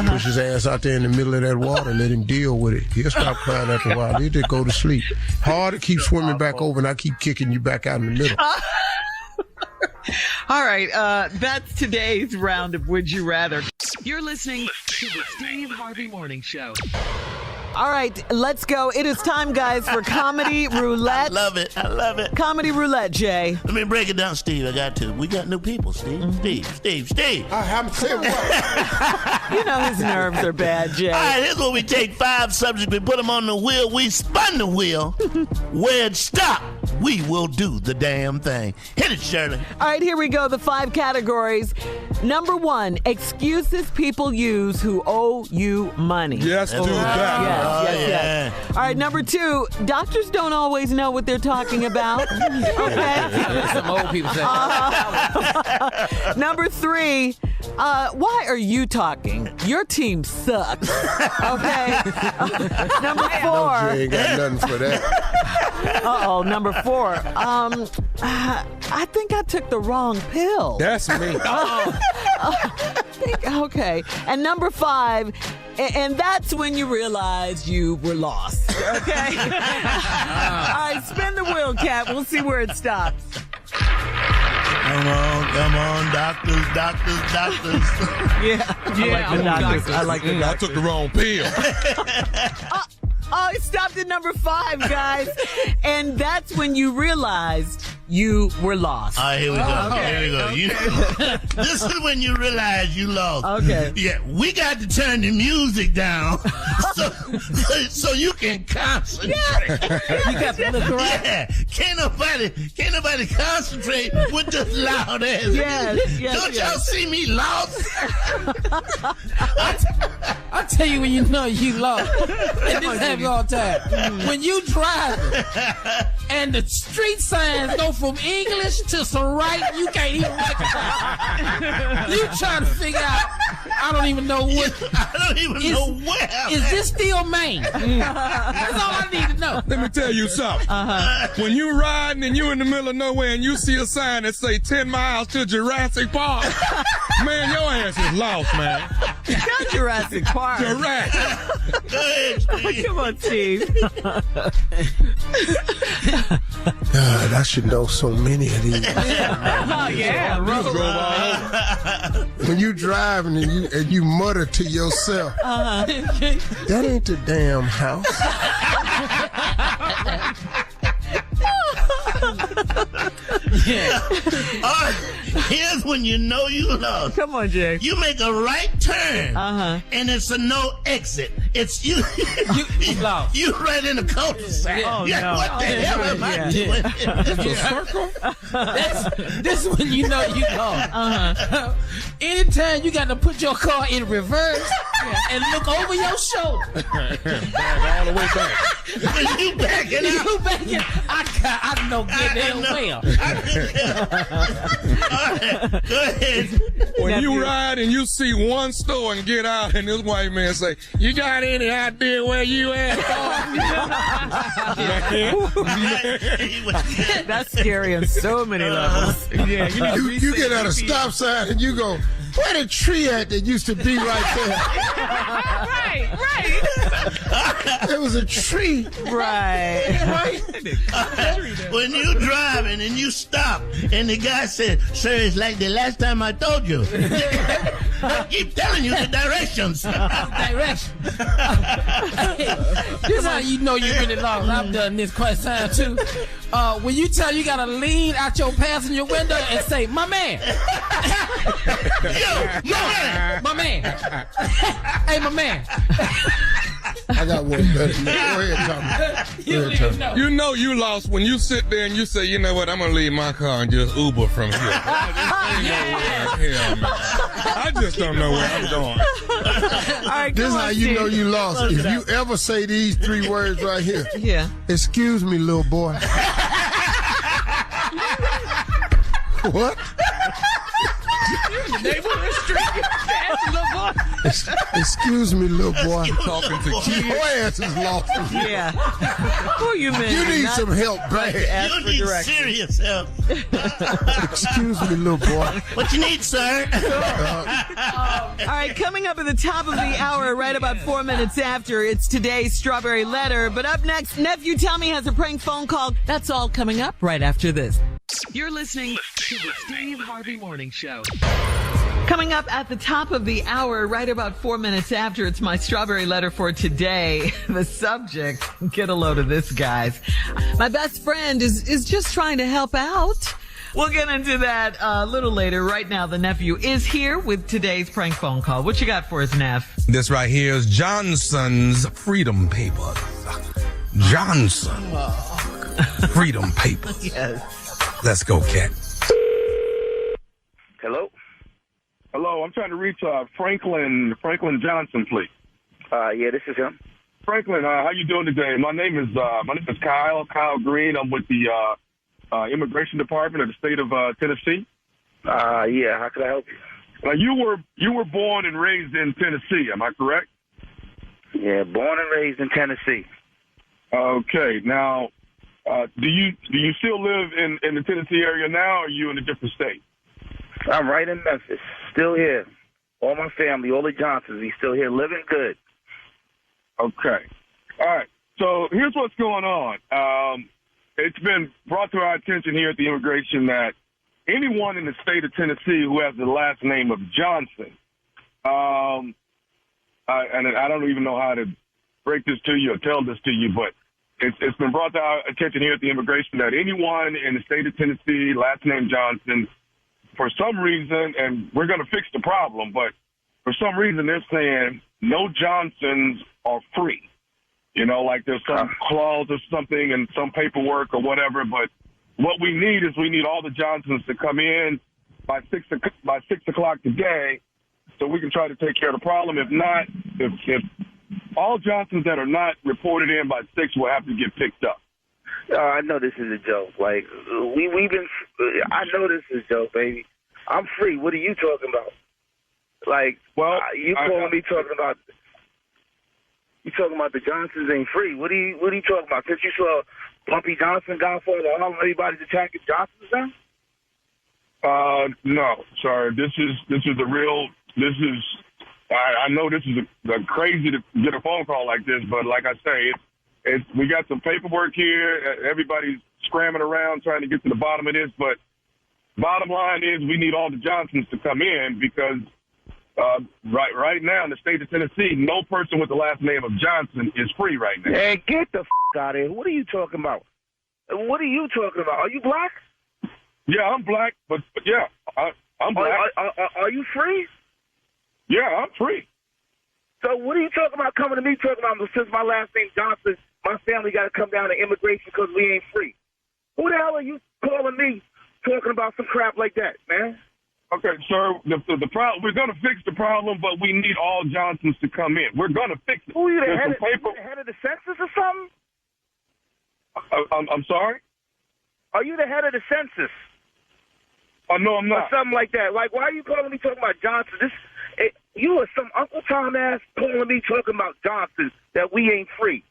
Push his ass out there in the middle of that water and let him deal with it. He'll stop crying after a while. He'll just go to sleep. Hard to keep swimming back over and I keep kicking you back out in the middle. All right. That's today's round of Would You Rather. You're listening To the Steve Harvey Morning Show. All right, let's go. It is time, guys, for Comedy Roulette. I love it. Comedy Roulette, Jay. Let me break it down, Steve. I got to. We got new people, Steve. Steve. I haven't said what. You know his nerves are bad, Jay. All right, here's where we take 5 subjects, we put them on the wheel, we spun the wheel. Where it stopped, we will do the damn thing. Hit it, Shirley. All right, here we go. The 5 categories. Number 1, excuses people use who owe you money. Yes, do that. Yes. All right, number 2, doctors don't always know what they're talking about. Okay. Some old people say. Number 3, why are you talking? Your team sucks. Okay. Number 4. No, Jay ain't got nothing for that. Uh-oh, number 4. I think I took the wrong pill. That's me. Okay. And number 5, and that's when you realize you were lost. Okay? All right, spin the wheel, Cat. We'll see where it stops. Come on, doctors. Yeah. I like the doctors. I took the wrong pill. Oh, it stopped at number 5, guys. And that's when you realized you were lost. All right, here we go. Okay. Here we go. This is when you realize you lost. Okay. Yeah, we got to turn the music down so you can concentrate. You got to look around. Yeah, can't nobody concentrate with this loud ass music. Don't y'all see me lost? I'll tell you when you know you lost. And this happens all the time. When you drive and the street signs go from English to some right, you can't even recognize. You trying to figure out, I don't even know what. I don't even know where. Is this still Maine? That's all I need to know. Let me tell you something. When you riding and you in the middle of nowhere and you see a sign that say 10 miles to Jurassic Park, man, your ass is lost, man. Not Jurassic Park. Jurassic. Go ahead, Steve. Come on, Steve. God, I should know so many of these. Oh, yeah. When you driving and you mutter to yourself, that ain't the damn house. Yeah. All right, here's when you know you lost. Come on, Jay. You make a right turn, and it's a no exit. It's you. You lost. You right in the cul-de-sac. Oh, no. What the hell am I doing? It's a circle. This is when you know you lost. Anytime you got to put your car in reverse and look over your shoulder. Back all the way back. When you backing out. You backing. I know good damn well. All right, go ahead. When you ride and you see one store and get out and this white man say, "You got any idea where you at?" That's scary on so many levels. Yeah, You get at a stop sign and you go, where the tree at that used to be right there? Right. There was a tree. Right. When you driving and you stop and the guy said, "Sir, it's like the last time I told you." I keep telling you the directions. This is how you know you really lost. I've done this quite a time too. When you tell you gotta lean out your passenger window and say, "My man." Yo, My man. Hey, my man. I got one better. Go ahead, Tommy. You know you lost when you sit there and you say, "You know what? I'm gonna leave my car and just Uber from here." I just don't know where I'm going. All right, This is come how on, you Steve. know you lost. If you ever say these 3 words right here. Yeah. Excuse me, little boy. What? Excuse me, little boy. Talking to kids. Your ass is lost. Yeah. Who you mean? You need some help, Like to bad. ask you for need directions. serious help. Excuse me, little boy. What you need, sir? All right, coming up at the top of the hour, right about 4 minutes after, it's today's Strawberry Letter. But up next, Nephew Tommy has a prank phone call. That's all coming up right after this. You're listening To the Steve Harvey Morning Show. Coming up at the top of the hour, right about 4 minutes after, it's my strawberry letter for today. The subject, get a load of this, guys. My best friend is just trying to help out. We'll get into that a little later. Right now, the nephew is here with today's prank phone call. What you got for us, Neff? This right here is Johnson's Freedom Papers. Johnson. Freedom Papers. Yes. Let's go, Cat. Hello? Hello, I'm trying to reach Franklin Johnson, please. Yeah, this is him. Franklin, how you doing today? My name is Kyle Green. I'm with the Immigration Department of the state of Tennessee. Yeah, how can I help you? You were born and raised in Tennessee, am I correct? Yeah, born and raised in Tennessee. Okay, now do you still live in the Tennessee area now, or are you in a different state? I'm right in Memphis, still here. All my family, all the Johnsons, we still here, living good. Okay. All right. So here's what's going on. It's been brought to our attention here at the immigration that anyone in the state of Tennessee who has the last name of Johnson, and I don't even know how to break this to you or tell this to you, but it's been brought to our attention here at the immigration that anyone in the state of Tennessee, last name Johnson, for some reason, and we're going to fix the problem, but for some reason they're saying no Johnsons are free. You know, like there's some clause or something and some paperwork or whatever. But what we need is all the Johnsons to come in by 6 o'clock today so we can try to take care of the problem. If not, if all Johnsons that are not reported in by 6 will have to get picked up. I know this is a joke. Like, I know this is a joke, baby. I'm free. What are you talking about? Like, you calling me talking about... You talking about the Johnsons ain't free? What are you talking about? Since you saw Bumpy Johnson, Godfather, all everybody's attacking Johnsons now? No, sorry. This is the real. This is. I know this is a crazy to get a phone call like this, but like I say, we got some paperwork here. Everybody's scrambling around trying to get to the bottom of this, but bottom line is we need all the Johnsons to come in because. Right now in the state of Tennessee, no person with the last name of Johnson is free right now. Hey, get the out of here. What are you talking about? What are you talking about? Are you black? Yeah, I'm black, but yeah, I'm black. Are you free? Yeah, I'm free. So what are you talking about coming to me talking about since my last name Johnson, my family got to come down to immigration because we ain't free? Who the hell are you calling me talking about some crap like that, man? Okay, sir, the problem, we're going to fix the problem, but we need all Johnsons to come in. We're going to fix it. Who are you, the head of the census or something? I'm sorry? Are you the head of the census? No, I'm not. Or something like that. Like, why are you calling me talking about Johnson? You are some Uncle Tom ass calling me talking about Johnson, that we ain't free.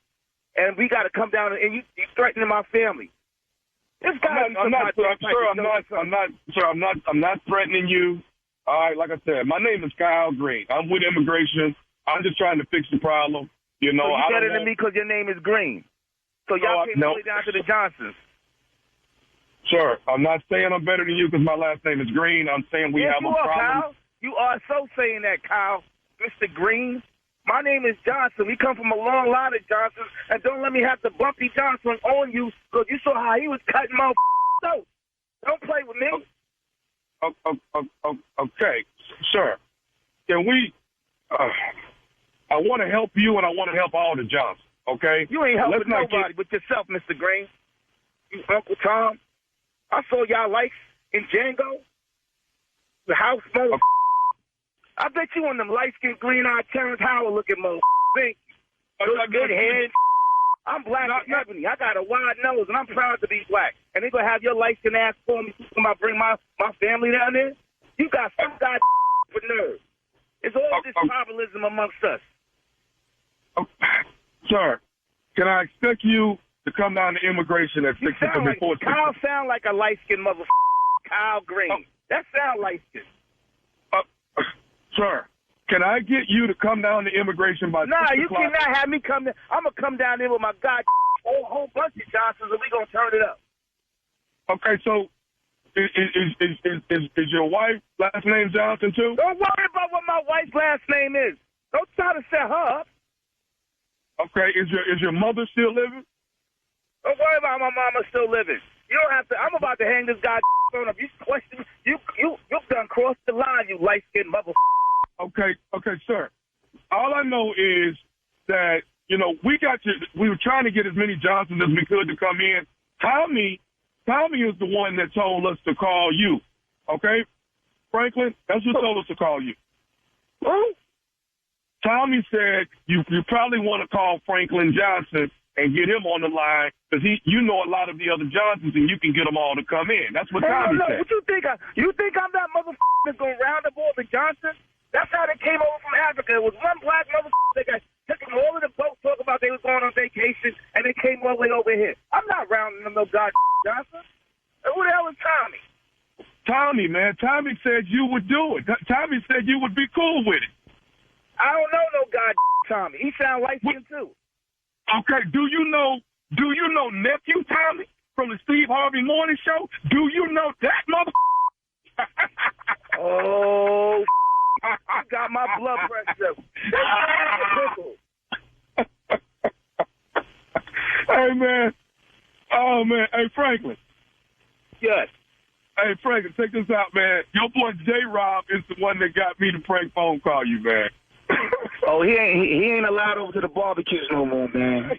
And we got to come down and you threatening my family. I'm not threatening you. All right, like I said, my name is Kyle Green. I'm with immigration. I'm just trying to fix the problem. You know, so you better than me because your name is Green. So y'all came all the way down to the Johnsons. Sure, I'm not saying I'm better than you because my last name is Green. I'm saying we have a problem. Kyle. You are so saying that, Kyle, Mr. Green. My name is Johnson. We come from a long line of Johnsons, and don't let me have to Bumpy Johnson on you because you saw how he was cutting my throat. Don't play with me. Okay, sir. Can we? I want to help you, and I want to help all the Johnsons. Okay? You ain't helping nobody but yourself, Mr. Green. You Uncle Tom. I saw y'all likes in Django. The house mode. I bet you one of them light-skinned, green-eyed Terrence Howard looking mother. Think. Good head. I'm black and ebony. I got a wide nose, and I'm proud to be black. And they going to have your light-skinned ass for me talking about bring my family down there? You got some guy for nerve. It's all this tribalism amongst us. Sir, can I expect you to come down to immigration at 6 before 6? Kyle sound like a light-skinned mother. Kyle Green. That sound light-skinned. Sir, can I get you to come down to immigration by 6 o'clock? Nah, you cannot have me come there. I'm going to come down there with my whole bunch of Johnsons, and we going to turn it up. Okay, so Is your wife last name Johnson too? Don't worry about what my wife's last name is. Don't try to set her up. Okay, is your mother still living? Don't worry about my mama still living. You don't have to. I'm about to hang this guy phone up. You question. You've done crossed the line. You light skinned mother. Okay, sir. All I know is that we were trying to get as many Johnsons as we could to come in. Tommy is the one that told us to call you. Okay, Franklin, that's who told us to call you. Who? Tommy said you probably want to call Franklin Johnson and get him on the line because you know a lot of the other Johnsons and you can get them all to come in. That's what Tommy said. What you think? You think I'm that motherfucker that's going to round up all the Johnsons? That's how they came over from Africa. It was one black motherfucker that took them all of the boat, talk about they was going on vacation, and they came all the way over here. I'm not rounding them no god Johnson. Who the hell is Tommy? Tommy, man. Tommy said you would do it. Tommy said you would be cool with it. I don't know no god Tommy. He sound like him too. Okay, do you know nephew Tommy from the Steve Harvey Morning Show? Do you know that mother? Oh, I got my blood pressure. Hey man, oh man, hey Franklin. Yes. Hey Franklin, check this out, man. Your boy J-Rob is the one that got me to prank phone call you, man. Oh, he ain't allowed over to the barbecues no more, man.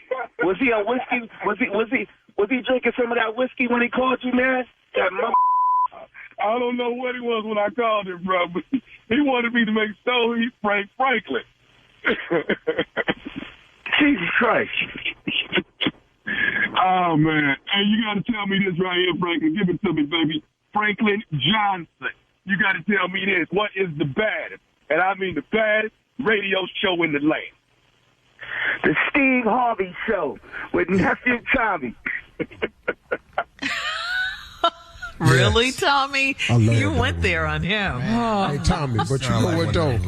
Was he on whiskey? Was he drinking some of that whiskey when he called you, man? That I don't know what he was when I called him, bro, but he wanted me to make sure he pranked Franklin. Jesus Christ. Oh, man. Hey, you got to tell me this right here, Franklin. Give it to me, baby. Franklin Johnson. You got to tell me this. What is the baddest, and I mean the baddest, radio show in the land? The Steve Harvey Show with nephew Tommy. Really, Yes. Tommy? I love You that went there on him. Hey, Tommy, but you know what, though?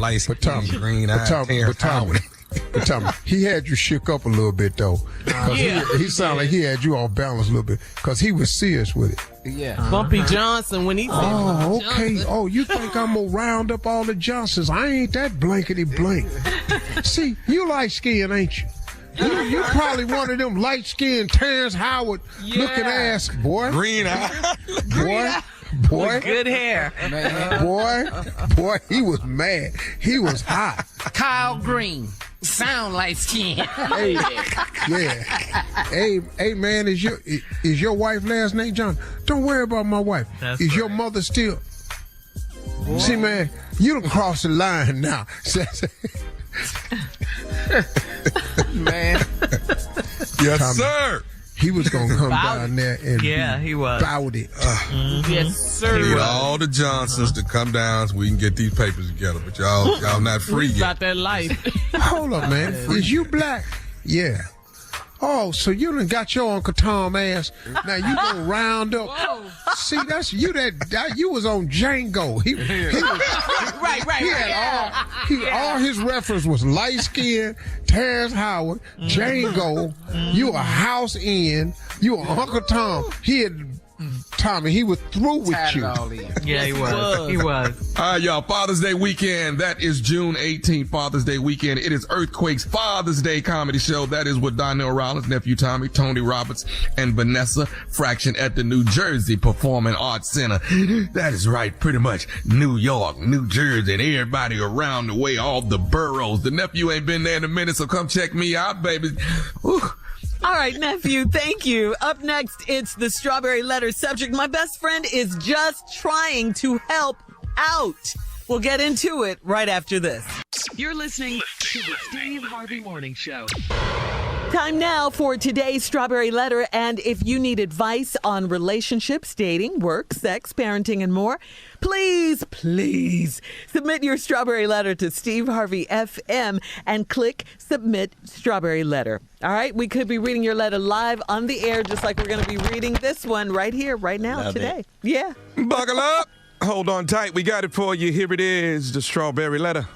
But Tommy, he had you shook up a little bit, though. Because he sounded like he had you off balance a little bit because he was serious with it. Yeah. Bumpy Johnson when he said Oh, okay. Johnson. Oh, you think I'm going to round up all the Johnsons? I ain't that blankety blank. See, you light-skinned, ain't you? You probably one of them light-skinned Terrence Howard looking ass, boy. Green eye. Boy. With good hair. Man. Boy, he was mad. He was hot. Kyle Green. Sound like skin. Hey, yeah. Hey, man, is your wife last name John? Don't worry about my wife. Is your mother still? Boy. See, man, you done crossed the line now. Man. Yes, Tommy, sir. He was going to come down there and he was. bout it. Yes, sir. We need all the Johnsons to come down so we can get these papers together. But y'all not free yet. About that life. Hold up, man. Is you black? Yeah. Oh, so you done got your Uncle Tom ass. Now you gonna round up. Whoa. See, that's you that you was on Django. He was, Right. he had all his reference was light skin, Terrence Howard, Django. You a house in. You a Uncle Tom. He had Tommy. He was through with you. Yeah, he was. He was. All right, y'all. Father's Day weekend. That is June 18th, Father's Day weekend. It is Earthquake's Father's Day comedy show. That is with Donnell Rollins, nephew Tommy, Tony Roberts, and Vanessa Fraction at the New Jersey Performing Arts Center. That is right. Pretty much New York, New Jersey, and everybody around the way, all the boroughs. The nephew ain't been there in a minute, so come check me out, baby. Whew. All right, nephew, thank you. Up next, it's the Strawberry Letter subject. My best friend is just trying to help out. We'll get into it right after this. You're listening to the Steve Harvey Morning Show. Time now for today's Strawberry Letter. And if you need advice on relationships, dating, work, sex, parenting, and more, please submit your Strawberry Letter to Steve Harvey FM and click Submit Strawberry Letter. All right, we could be reading your letter live on the air, just like we're going to be reading this one right here, right now, today. Yeah. Buckle up. Hold on tight. We got it for you. Here it is, the Strawberry Letter.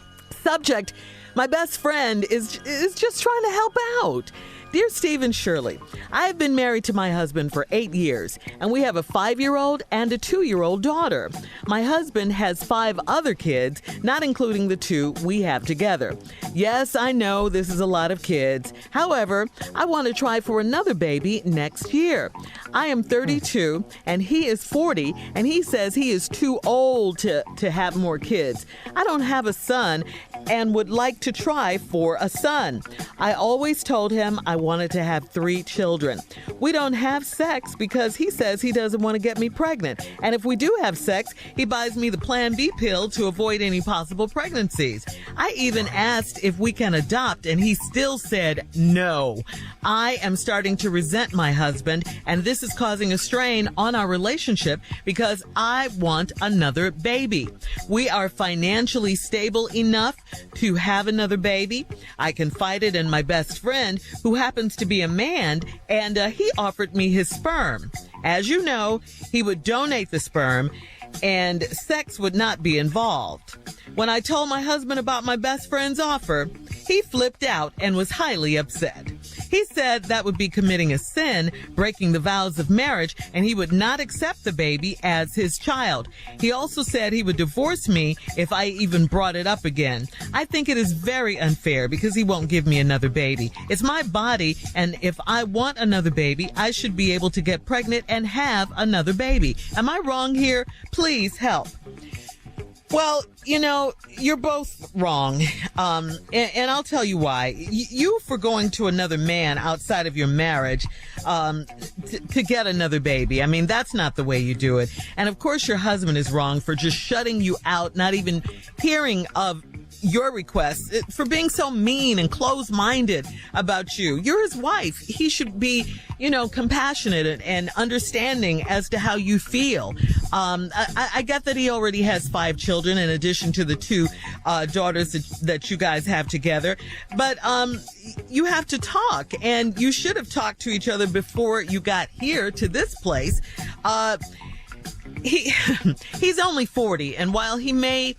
Subject: my best friend is just trying to help out. Dear Steve and Shirley, I have been married to my husband for 8 years, and we have a 5-year-old and a 2-year-old daughter. My husband has 5 other kids, not including the 2 we have together. Yes, I know this is a lot of kids. However, I want to try for another baby next year. I am 32 and he is 40, and he says he is too old to have more kids. I don't have a son and would like to try for a son. I always told him I wanted to have 3 children. We don't have sex because he says he doesn't want to get me pregnant. And if we do have sex, he buys me the Plan B pill to avoid any possible pregnancies. I even asked if we can adopt, and he still said no. I am starting to resent my husband, and this is causing a strain on our relationship because I want another baby. We are financially stable enough to have another baby. I confided in my best friend, who happens to be a man, and he offered me his sperm. As you know, he would donate the sperm and sex would not be involved. When I told my husband about my best friend's offer, he flipped out and was highly upset. He said that would be committing a sin, breaking the vows of marriage, and he would not accept the baby as his child. He also said he would divorce me if I even brought it up again. I think it is very unfair because he won't give me another baby. It's my body, and if I want another baby, I should be able to get pregnant and have another baby. Am I wrong here? Please help. Well, you know, you're both wrong, and I'll tell you why. You for going to another man outside of your marriage to get another baby. I mean, that's not the way you do it. And of course, your husband is wrong for just shutting you out, not even hearing of your requests, for being so mean and closed-minded about you. You're his wife. He should be, you know, compassionate and understanding as to how you feel. I get that he already has 5 children in addition to the 2 daughters that you guys have together. But you have to talk, and you should have talked to each other before you got here to this place. He's only 40, and while he may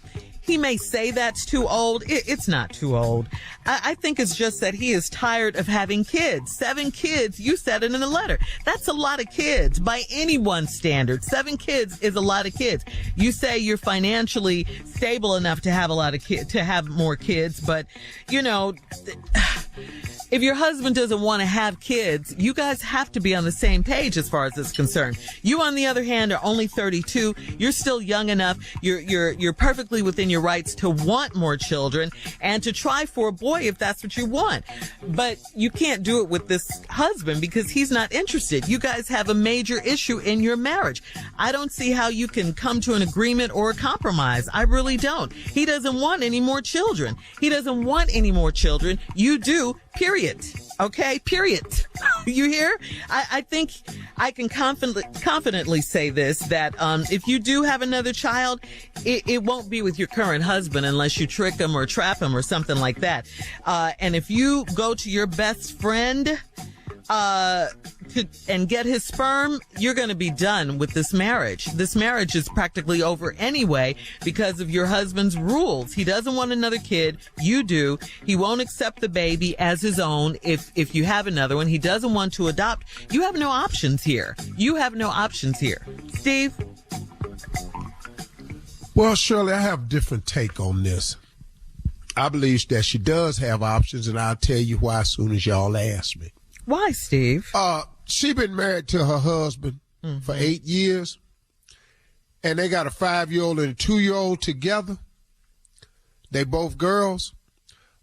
say that's too old. It's not too old. I think it's just that he is tired of having kids. 7 kids, you said it in the letter. That's a lot of kids by anyone's standard. 7 kids is a lot of kids. You say you're financially stable enough to have a lot of kids, to have more kids, but you know, if your husband doesn't want to have kids, you guys have to be on the same page as far as it's concerned. You, on the other hand, are only 32. You're still young enough. You're perfectly within your rights to want more children and to try for a boy if that's what you want. But you can't do it with this husband because he's not interested. You guys have a major issue in your marriage. I don't see how you can come to an agreement or a compromise. I really don't. He doesn't want any more children. He doesn't want any more children. You do. Period. Okay? Period. You hear? I think I can confidently say this, that if you do have another child, it won't be with your current husband unless you trick him or trap him or something like that. And if you go to your best friend and get his sperm, you're going to be done with this marriage. This marriage is practically over anyway because of your husband's rules. He doesn't want another kid. You do. He won't accept the baby as his own if you have another one. He doesn't want to adopt. You have no options here. You have no options here. Steve? Well, Shirley, I have a different take on this. I believe that she does have options, and I'll tell you why as soon as y'all ask me. Why, Steve? She been married to her husband for 8 years, and they got a 5-year-old and a 2-year-old together. They both girls.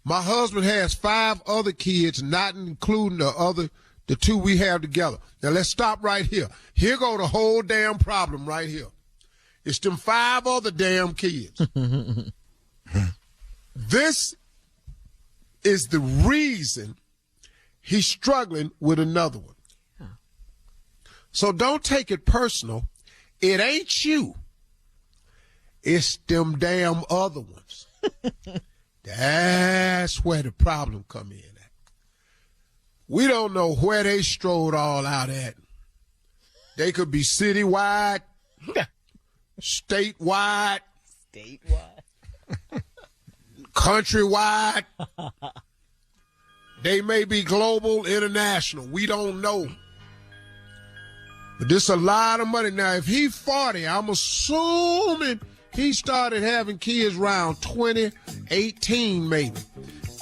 My husband has 5 other kids, not including the 2 we have together. Now let's stop right here. Here go the whole damn problem right here. It's them 5 other damn kids. This is the reason he's struggling with another one. So don't take it personal. It ain't you. It's them damn other ones. That's where the problem come in at. We don't know where they strode all out at. They could be citywide, statewide, countrywide. They may be global, international. We don't know. But this is a lot of money. Now, if he's 40, I'm assuming he started having kids around 2018 maybe.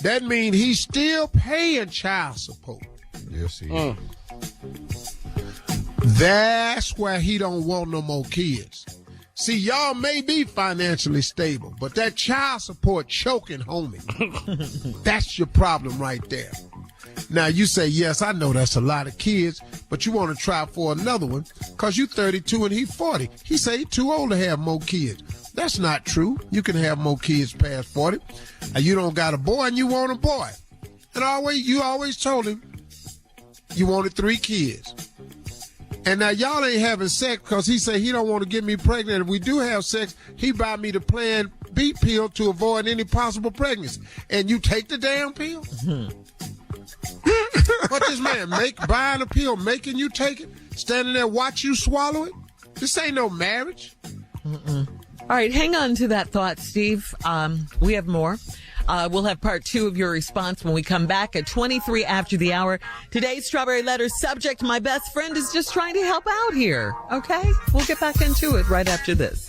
That means he's still paying child support. Yes, he is. That's why he don't want no more kids. See, y'all may be financially stable, but that child support choking, homie. That's your problem right there. Now, you say, yes, I know that's a lot of kids, but you want to try for another one because you 32 and he 40. He say he too old to have more kids. That's not true. You can have more kids past 40. And you don't got a boy and you want a boy. And you always told him you wanted 3 kids. And now y'all ain't having sex because he say he don't want to get me pregnant. If we do have sex, he buy me the Plan B pill to avoid any possible pregnancy. And you take the damn pill? What this man buying a pill, making you take it, standing there watch you swallow it? This ain't no marriage. All right, hang on to that thought, Steve. We have more. We'll have part 2 of your response when we come back at 23 after the hour. Today's Strawberry Letter subject, my best friend is just trying to help out here. Okay? We'll get back into it right after this.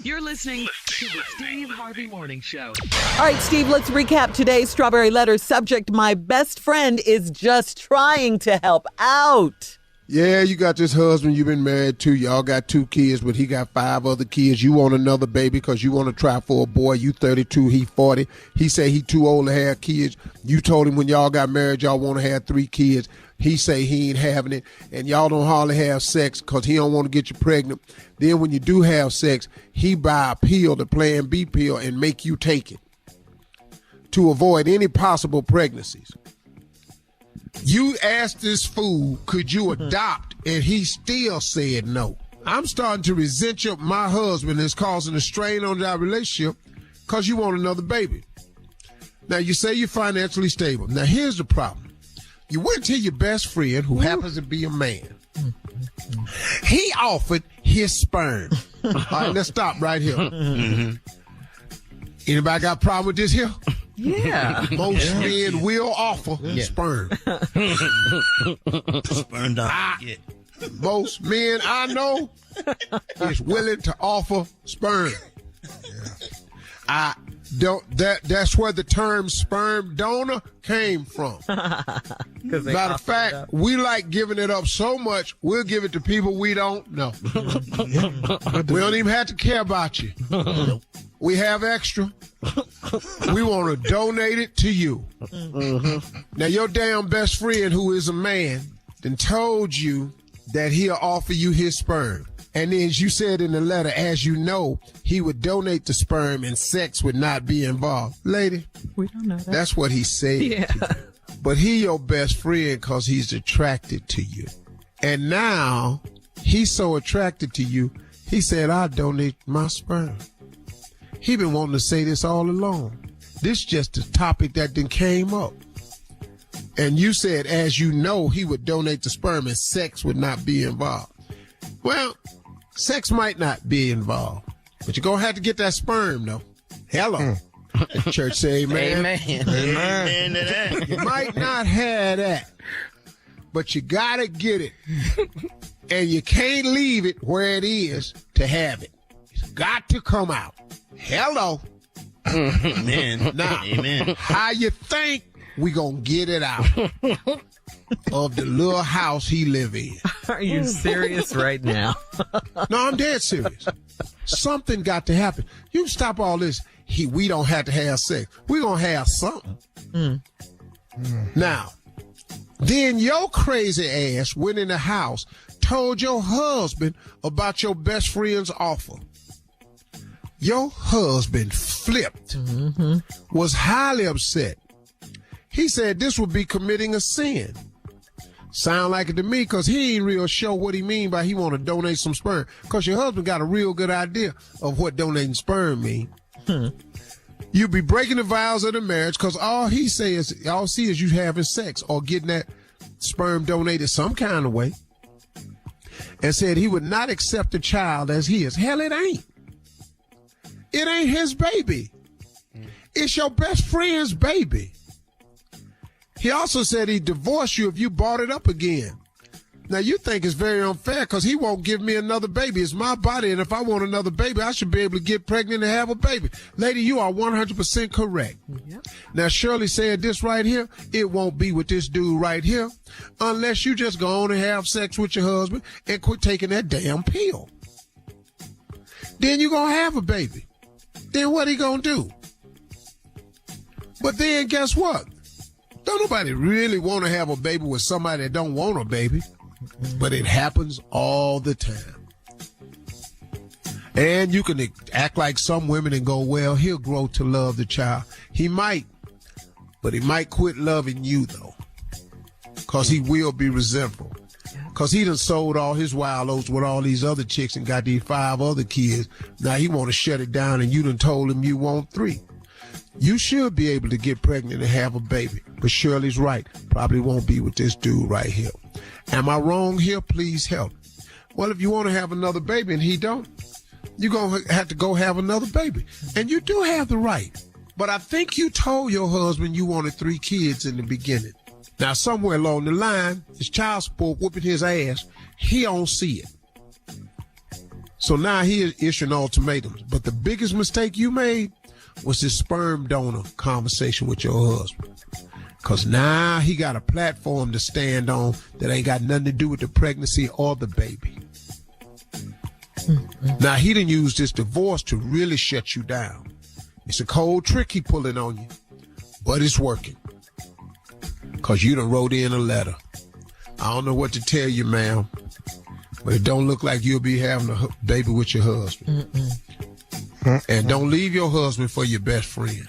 You're listening to the Steve Harvey Morning Show. All right, Steve, let's recap today's Strawberry Letter subject. My best friend is just trying to help out. Yeah, you got this husband you've been married to. Y'all got 2 kids, but he got 5 other kids. You want another baby because you want to try for a boy. You 32, he 40. He say he too old to have kids. You told him when y'all got married y'all want to have 3 kids. He say he ain't having it, and y'all don't hardly have sex because he don't want to get you pregnant. Then when you do have sex, he buy a pill, the Plan B pill, and make you take it to avoid any possible pregnancies. You asked this fool, could you adopt? And he still said no. I'm starting to resent my husband is causing a strain on our relationship because you want another baby. Now, you say you're financially stable. Now, here's the problem. You went to your best friend, who happens to be a man. He offered his sperm. All right, let's stop right here. Anybody got a problem with this here? Yeah. Most men will offer sperm. Sperm don't get. Most men I know is willing to offer sperm. That's where the term sperm donor came from. Matter of fact, we like giving it up so much, we'll give it to people we don't know. We don't even have to care about you. We have extra. We want to donate it to you. Now, your damn best friend, who is a man, then told you that he'll offer you his sperm. And then, as you said in the letter, as you know, he would donate the sperm and sex would not be involved. Lady, we don't know that. That's what he said. Yeah. But he your best friend because he's attracted to you. And now, he's so attracted to you, he said, I'll donate my sperm. He been wanting to say this all along. This just a topic that then came up. And you said, as you know, he would donate the sperm and sex would not be involved. Well, sex might not be involved, but you're going to have to get that sperm, though. Hello. The church say amen. Amen. Amen to that. You might not have that, but you got to get it. And you can't leave it where it is to have it. It's got to come out. Hello. Amen. Now, Amen. how you think we gonna get it out of the little house he live in? Are you serious right now? No, I'm dead serious. Something got to happen. You stop all this. We don't have to have sex. We gonna have something. Now, then your crazy ass went in the house, told your husband about your best friend's offer. Your husband flipped, was highly upset. He said this would be committing a sin. Sound like it to me because he ain't real sure what he mean by he want to donate some sperm. Because your husband got a real good idea of what donating sperm mean. You be breaking the vows of the marriage because all he see is you having sex or getting that sperm donated some kind of way. And said he would not accept the child as his. Hell, it ain't. It ain't his baby. It's your best friend's baby. He also said he'd divorce you if you brought it up again. Now, you think it's very unfair because he won't give me another baby. It's my body, and if I want another baby, I should be able to get pregnant and have a baby. Lady, you are 100% correct. Yep. Now, Shirley said this right here, it won't be with this dude right here unless you just go on and have sex with your husband and quit taking that damn pill. Then you're going to have a baby. Then what he going to do? But then guess what? Don't nobody really want to have a baby with somebody that don't want a baby. But it happens all the time. And you can act like some women and go, well, he'll grow to love the child. He might, but he might quit loving you, though. Because he will be resentful. Because he done sold all his wild oats with all these other chicks and got these 5 other kids. Now he want to shut it down and you done told him you want 3. You should be able to get pregnant and have a baby. But Shirley's right. Probably won't be with this dude right here. Am I wrong here? Please help. Well, if you want to have another baby and he don't, you're going to have to go have another baby. And you do have the right. But I think you told your husband you wanted 3 kids in the beginning. Now, somewhere along the line, his child support whooping his ass. He don't see it. So now he is issuing ultimatums. But the biggest mistake you made was this sperm donor conversation with your husband. Because now he got a platform to stand on that ain't got nothing to do with the pregnancy or the baby. Now, he done used this divorce to really shut you down. It's a cold trick he pulling on you, but it's working. Because you done wrote in a letter. I don't know what to tell you, ma'am, but it don't look like you'll be having a baby with your husband. And don't leave your husband for your best friend.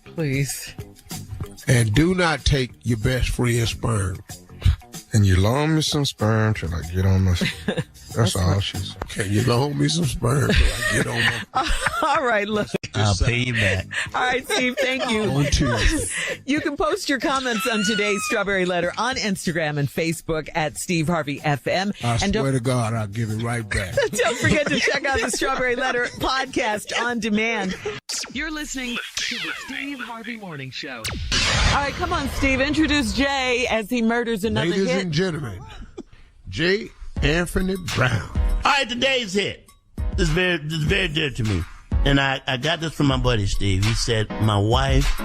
Please. And do not take your best friend's sperm. And you loan me some sperm till I get on my... That's all she said. Can you loan me some sperm till I get on my... All right, look. I'll pay you back. All right, Steve, thank you. On Tuesday. You can post your comments on today's Strawberry Letter on Instagram and Facebook at Steve Harvey FM. I swear to God, I'll give it right back. Don't forget to check out the Strawberry Letter podcast on demand. You're listening To the Steve Harvey Morning Show. All right, come on, Steve. Introduce Jay as he murders another Ladies hit. and gentlemen, J. Anthony Brown. All right, today's hit. This is very dear to me. And I got this from my buddy Steve. He said, my wife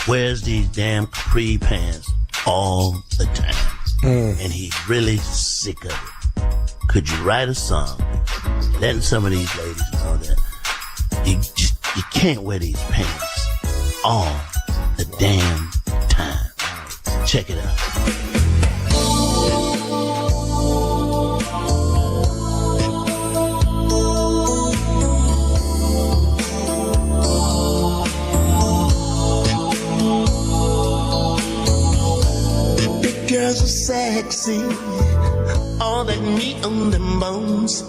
wears these damn capri pants all the time. And he's really sick of it. Could you write a song letting some of these ladies know that you can't wear these pants all the damn time? Check it out. Girls are sexy, all that meat on them bones.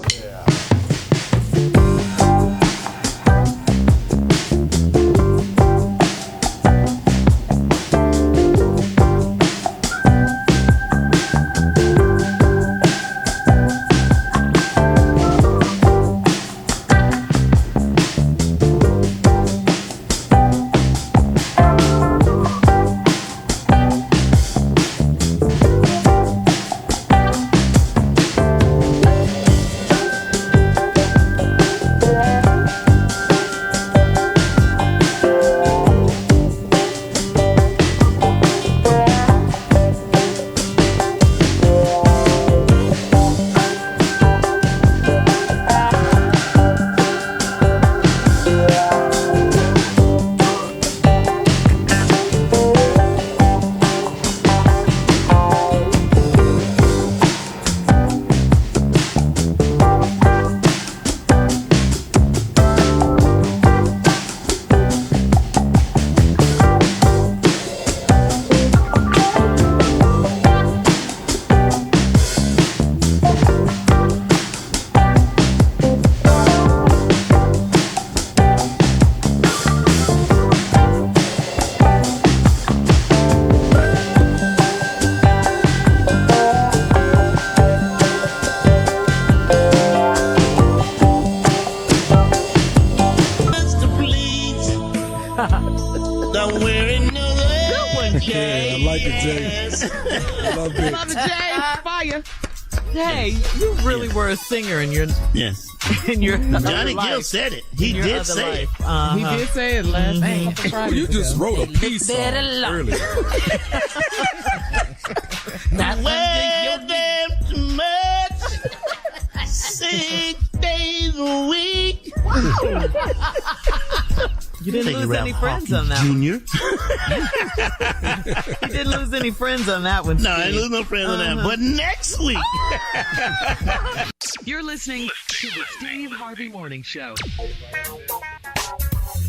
like it, Jay. I love it. Love it, Jay. Fire. Hey, you really were a singer in your in your Johnny life. Gill said it. He did say it. He did say it last night. Well, you just wrote a piece on it earlier. Not wear them too much. 6 days a week. You didn't lose any friends on that Junior. You didn't lose any friends on that one, Steve. No, I didn't lose no friends on that. But next week. You're listening To the Steve Harvey Morning Show.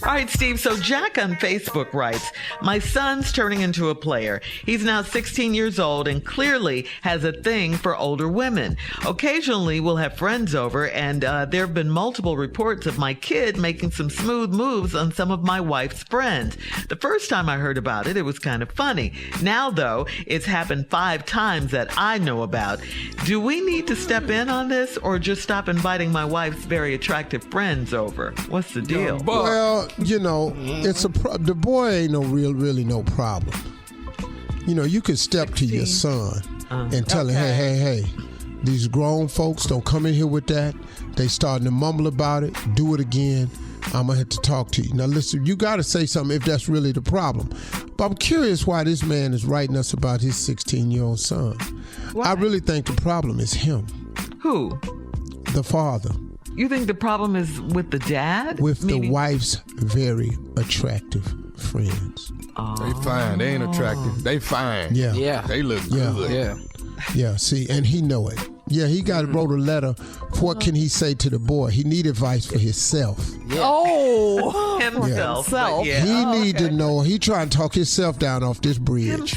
All right, Steve. So Jack on Facebook writes, my son's turning into a player. He's now 16 years old and clearly has a thing for older women. Occasionally we'll have friends over, and there have been multiple reports of my kid making some smooth moves on some of my wife's friends. The first time I heard about it, it was kind of funny. Now, though, it's happened 5 times that I know about. Do we need to step in on this or just stop inviting my wife's very attractive friends over? What's the deal? Well, you know, it's the boy ain't really no problem. You know, you could step to your son and tell him, hey, these grown folks don't come in here with that. They starting to mumble about it. Do it again. I'm going to have to talk to you. Now, listen, you got to say something if that's really the problem. But I'm curious why this man is writing us about his 16-year-old son. Why? I really think the problem is him. Who? The father. You think the problem is with the dad? With the wife's very attractive friends. They fine. They ain't attractive. They fine. Yeah. They look good. Yeah, see, and he know it. Yeah, he wrote a letter. What can he say to the boy? He need advice for himself. Yeah. Oh, himself. Yeah. He need to know. He trying to talk himself down off this bridge.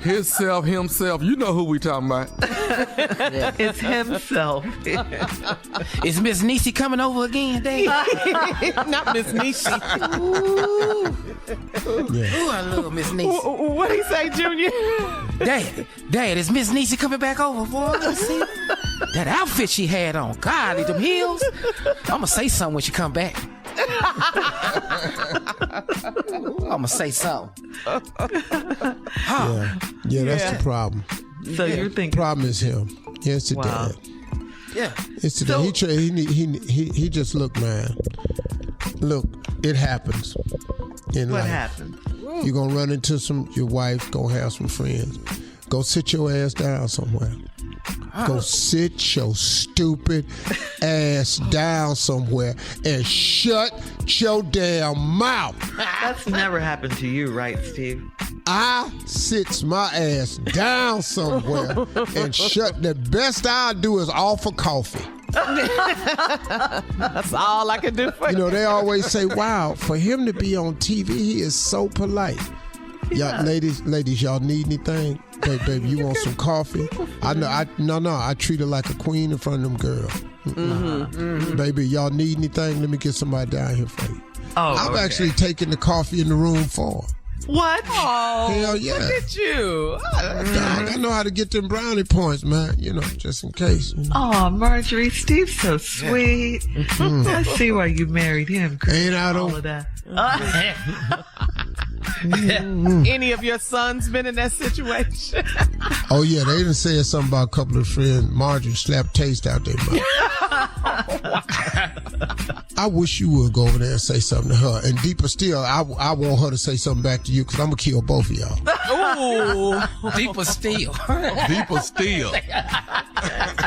Himself. You know who we talking about. It's himself. Is Miss Niecy coming over again, Dave? Not Miss Niecy. Ooh, I love Miss Niecy. What did he say, Junior? Dad, is Miss Niecy coming back over, boy? See that outfit she had on. God, them heels. I'ma say something when she come back. I'ma say something. Yeah, that's the problem. So you're thinking the problem is him. Yeah, it's the dad. Yeah, it's the dad. He just look, man. Look, it happens in life. What happened? You're gonna run into your wife, gonna have some friends. Go sit your ass down somewhere. Go sit your stupid ass down somewhere and shut your damn mouth. That's never happened to you, right, Steve? I sits my ass down somewhere and shut. The best I do is offer coffee. That's all I can do for you. You know, they always say, wow, for him to be on TV, he is so polite. Y'all, ladies, y'all need anything? Baby, you want some coffee? I treat her like a queen in front of them girls. Baby, y'all need anything? Let me get somebody down here for you. I'm actually taking the coffee in the room for her. What? Oh, hell yeah. Look at you. I know how to get them brownie points, man. You know, just in case. You know. Oh, Marjorie, Steve's so sweet. I see why you married him. Ain't I all of that. Any of your sons been in that situation? Oh yeah, they even said something about a couple of friends. Marjorie slapped taste out their mouth. I wish you would go over there and say something to her. And deeper still, I want her to say something back to you because I'm gonna kill both of y'all. Ooh, deeper still. Deeper still.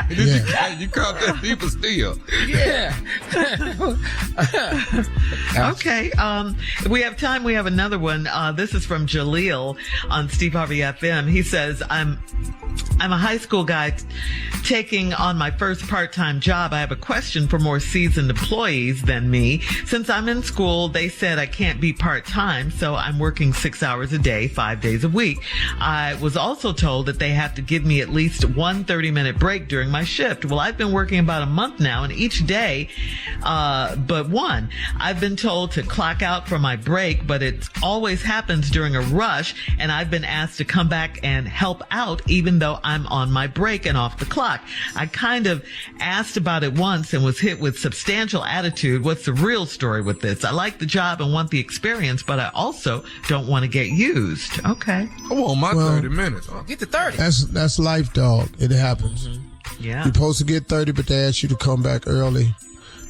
You caught that deeper still. Yeah. Okay. We have time. We have another one. This is from Jaleel on Steve Harvey FM. He says, I'm a high school guy taking on my first part-time job. I have a question for more seasoned employees than me. Since I'm in school, they said I can't be part-time, so I'm working 6 hours a day, 5 days a week. I was also told that they have to give me at least one 30-minute break during my shift. Well, I've been working about a month now, and each day, but one, I've been told to clock out for my break, but it always happens during a rush, and I've been asked to come back and help out, even though I'm on my break and off the clock. I kind of asked about it once and was hit with substantial attitude. What's the real story with this? I like the job and want the experience, but I also don't want to get used. Okay. I want my 30 minutes. Get to 30. That's life, dog. It happens. Yeah. You're supposed to get 30, but they ask you to come back early.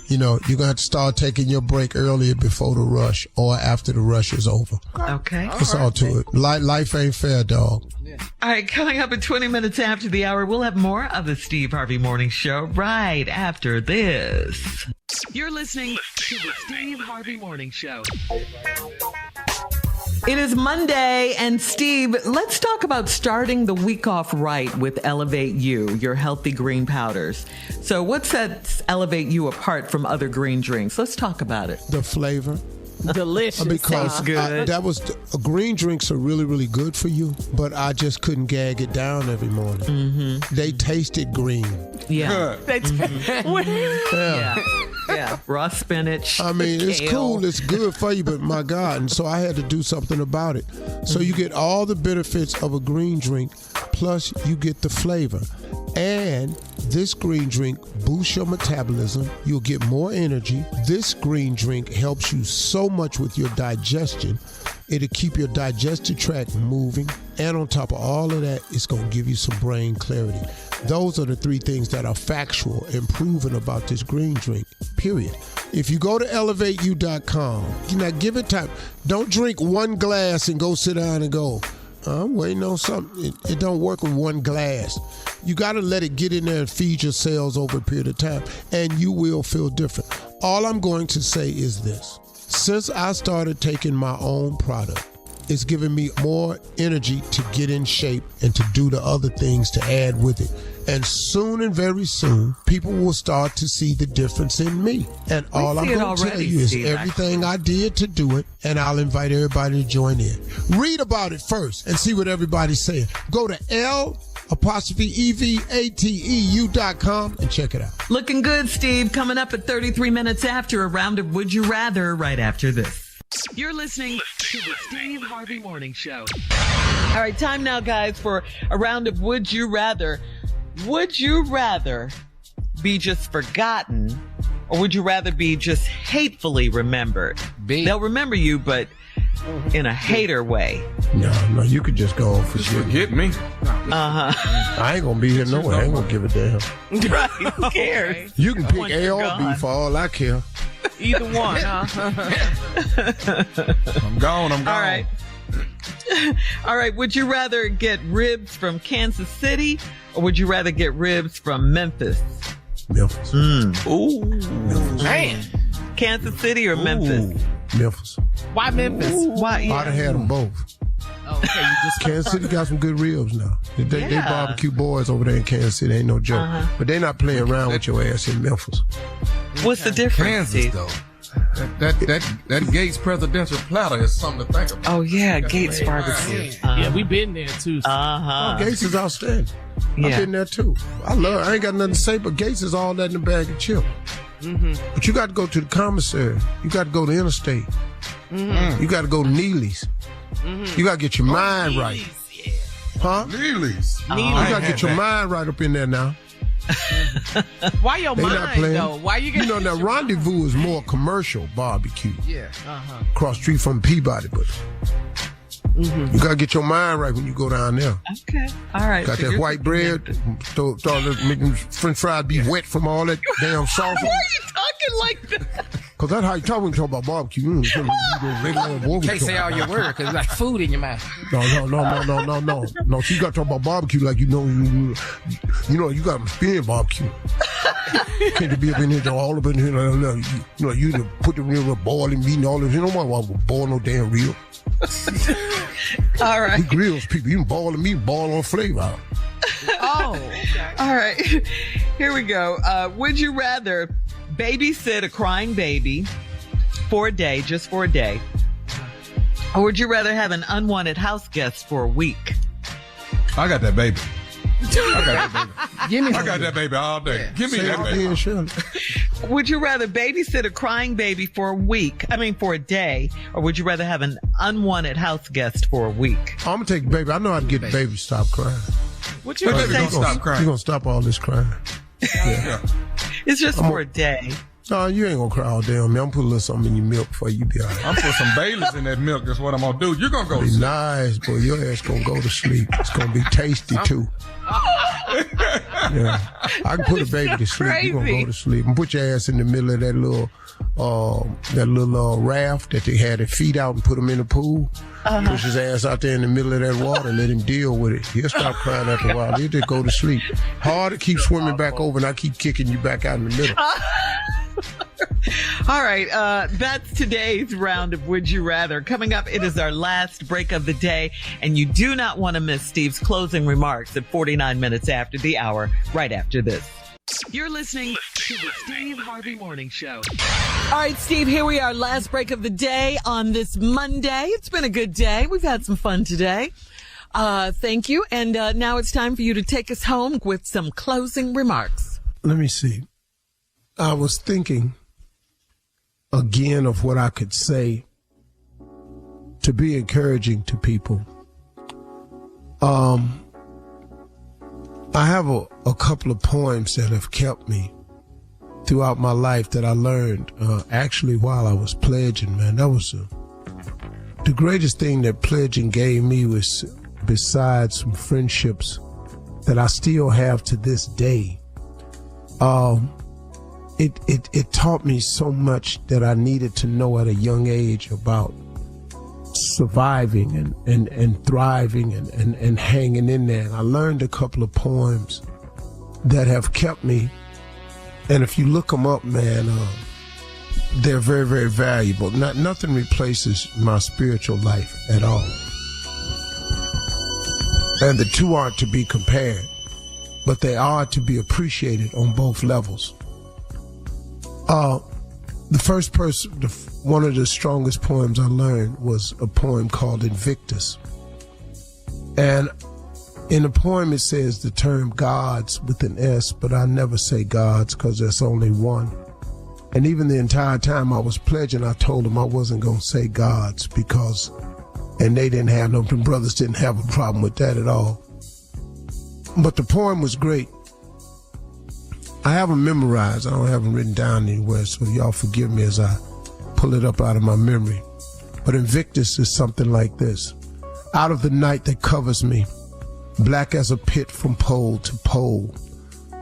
You know, you're going to have to start taking your break earlier before the rush or after the rush is over. Okay. That's all to it. Life ain't fair, dog. All right, coming up in 20 minutes after the hour, we'll have more of the Steve Harvey Morning Show right after this. You're listening to the Steve Harvey Morning Show. It is Monday, and Steve, let's talk about starting the week off right with Elevate You, your healthy green powders. So what sets Elevate You apart from other green drinks? Let's talk about it. The flavor. Delicious. Because green drinks are really, really good for you, but I just couldn't gag it down every morning. Mm-hmm. They tasted green. Yeah. Yeah. Yeah. Raw spinach. I mean, it's kale. cool. It's good for you, but my God. And so I had to do something about it. So you get all the benefits of a green drink, plus you get the flavor. And this green drink boosts your metabolism. You'll get more energy. This green drink helps you so much with your digestion. It'll keep your digestive tract moving. And on top of all of that, it's going to give you some brain clarity. Those are the three things that are factual and proven about this green drink, period. If you go to elevateyou.com, now give it time. Don't drink one glass and go sit down and go, I'm waiting on something. It don't work with one glass. You got to let it get in there and feed your cells over a period of time, and you will feel different. All I'm going to say is this. Since I started taking my own product, it's given me more energy to get in shape and to do the other things to add with it. And soon and very soon, people will start to see the difference in me. And all I'm going to tell you is everything I did to do it, and I'll invite everybody to join in. Read about it first and see what everybody's saying. Go to EVATEU.com and check it out. Looking good, Steve. Coming up at 33 minutes after a round of Would You Rather right after this. You're listening to the Steve Harvey Morning Show. All right, time now, guys, for a round of Would You Rather. Would you rather be just forgotten, or would you rather be just hatefully remembered? They'll remember you, but in a hater way. No, you could just go on for sure. Forget me. Uh-huh. I ain't gonna be here no way. I ain't gonna give a damn. Right, who cares? You can pick A or B for all I care. Either one, huh? I'm gone. All right. All right. Would you rather get ribs from Kansas City, or would you rather get ribs from Memphis? Memphis. Ooh. Memphis. Man. Kansas City or Memphis? Memphis. Why Memphis? Why? I'd have had them both. Okay, you just Kansas City got some good ribs now. They barbecue boys over there in Kansas City. Ain't no joke. But they not playing around with your ass in Memphis. What's the difference? Kansas, though. That Gates presidential platter is something to think about. Oh, yeah, Gates barbecue. yeah, we been there too. Oh, Gates is outstanding. Yeah. I've been there too. I ain't got nothing to say, but Gates is all that in a bag of chips. But you got to go to the commissary. You got to go to Interstate. You got to go to Neely's. You got to get your mind right. Huh? Neely's. You got to get your mind right up in there now. Why your They not mind playing. though? Why you You know, that Rendezvous is more commercial barbecue. Yeah. Across street from Peabody, but you got to get your mind right when you go down there. Okay. All right. Got that white bread, start making French fries be wet from all that damn sauce. Why are you talking like that? Because that's how you talk when you talk about barbecue. You can't say all your words because it's like food in your mouth. No. So you got to talk about barbecue like you got to spin barbecue. Can't be up in here, all up in here. You put the real boiling meat and all this. You don't want to boil no damn real. All right. We grills people. You can boil the meat, boil on flavor. Oh. Okay. All right. Here we go. Would you rather babysit a crying baby for a day, just for a day, or would you rather have an unwanted house guest for a week? I got that baby. Give me I got that baby all day. Yeah. Give me that baby. Would you rather babysit a crying baby for a day, or would you rather have an unwanted house guest for a week? I'm going to take the baby. I know how to get the baby to stop crying. What you gonna say? Stop crying. You're going to stop all this crying. Yeah. It's just for a day. No, you ain't going to cry all day on me. I'm going to put a little something in your milk before you be all right. I'm putting some Baileys in that milk. That's what I'm going to do. You're going to go Be sleep. nice, boy. Your ass going to go to sleep. It's going to be tasty, too. Yeah. I can put a baby to sleep. You're going to go to sleep. And put your ass in the middle of that little raft that they had their feet out and put him in the pool. Push his ass out there in the middle of that water and let him deal with it. He'll stop crying after a while. He'll just go to sleep. Hard to keep swimming back over, and I keep kicking you back out in the middle. All right, that's today's round of Would You Rather. Coming up, it is our last break of the day, and you do not want to miss Steve's closing remarks at 49 minutes after the hour, right after this. You're listening To the Steve Harvey Morning Show. All right, Steve, here we are, last break of the day on this Monday. It's been a good day. We've had some fun today. Thank you. And now it's time for you to take us home with some closing remarks. Let me see. I was thinking again of what I could say to be encouraging to people. I have a couple of poems that have kept me throughout my life that I learned actually while I was pledging, man. That was the greatest thing that pledging gave me, was besides some friendships that I still have to this day. It taught me so much that I needed to know at a young age about surviving and thriving and hanging in there. And I learned a couple of poems that have kept me. And if you look them up, man, they're very, very valuable. Nothing replaces my spiritual life at all. And the two aren't to be compared, but they are to be appreciated on both levels. The first person, one of the strongest poems I learned was a poem called Invictus. And in the poem it says the term gods with an S, but I never say gods because there's only one. And even the entire time I was pledging, I told them I wasn't going to say gods because, and they didn't have no, the brothers didn't have a problem with that at all. But the poem was great. I have them memorized. I don't have them written down anywhere, so y'all forgive me as I pull it up out of my memory. But Invictus is something like this. Out of the night that covers me, black as a pit from pole to pole,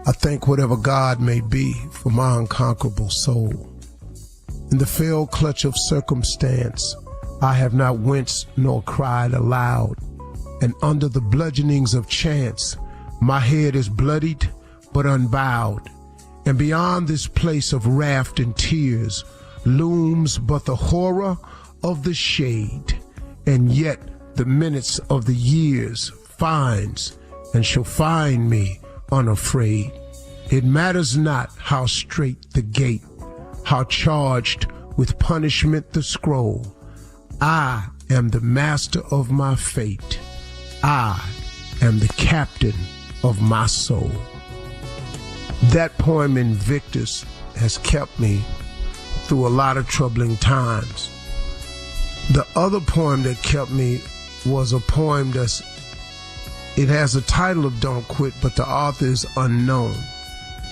I thank whatever God may be for my unconquerable soul. In the fell clutch of circumstance, I have not winced nor cried aloud, and under the bludgeonings of chance, my head is bloodied but unbowed. And beyond this place of wrath and tears looms but the horror of the shade, and yet the minutes of the years finds and shall find me unafraid. It matters not how straight the gate, how charged with punishment the scroll. I am the master of my fate. I am the captain of my soul. That poem Invictus has kept me through a lot of troubling times. The other poem that kept me was a poem it has a title of Don't Quit, but the author is unknown.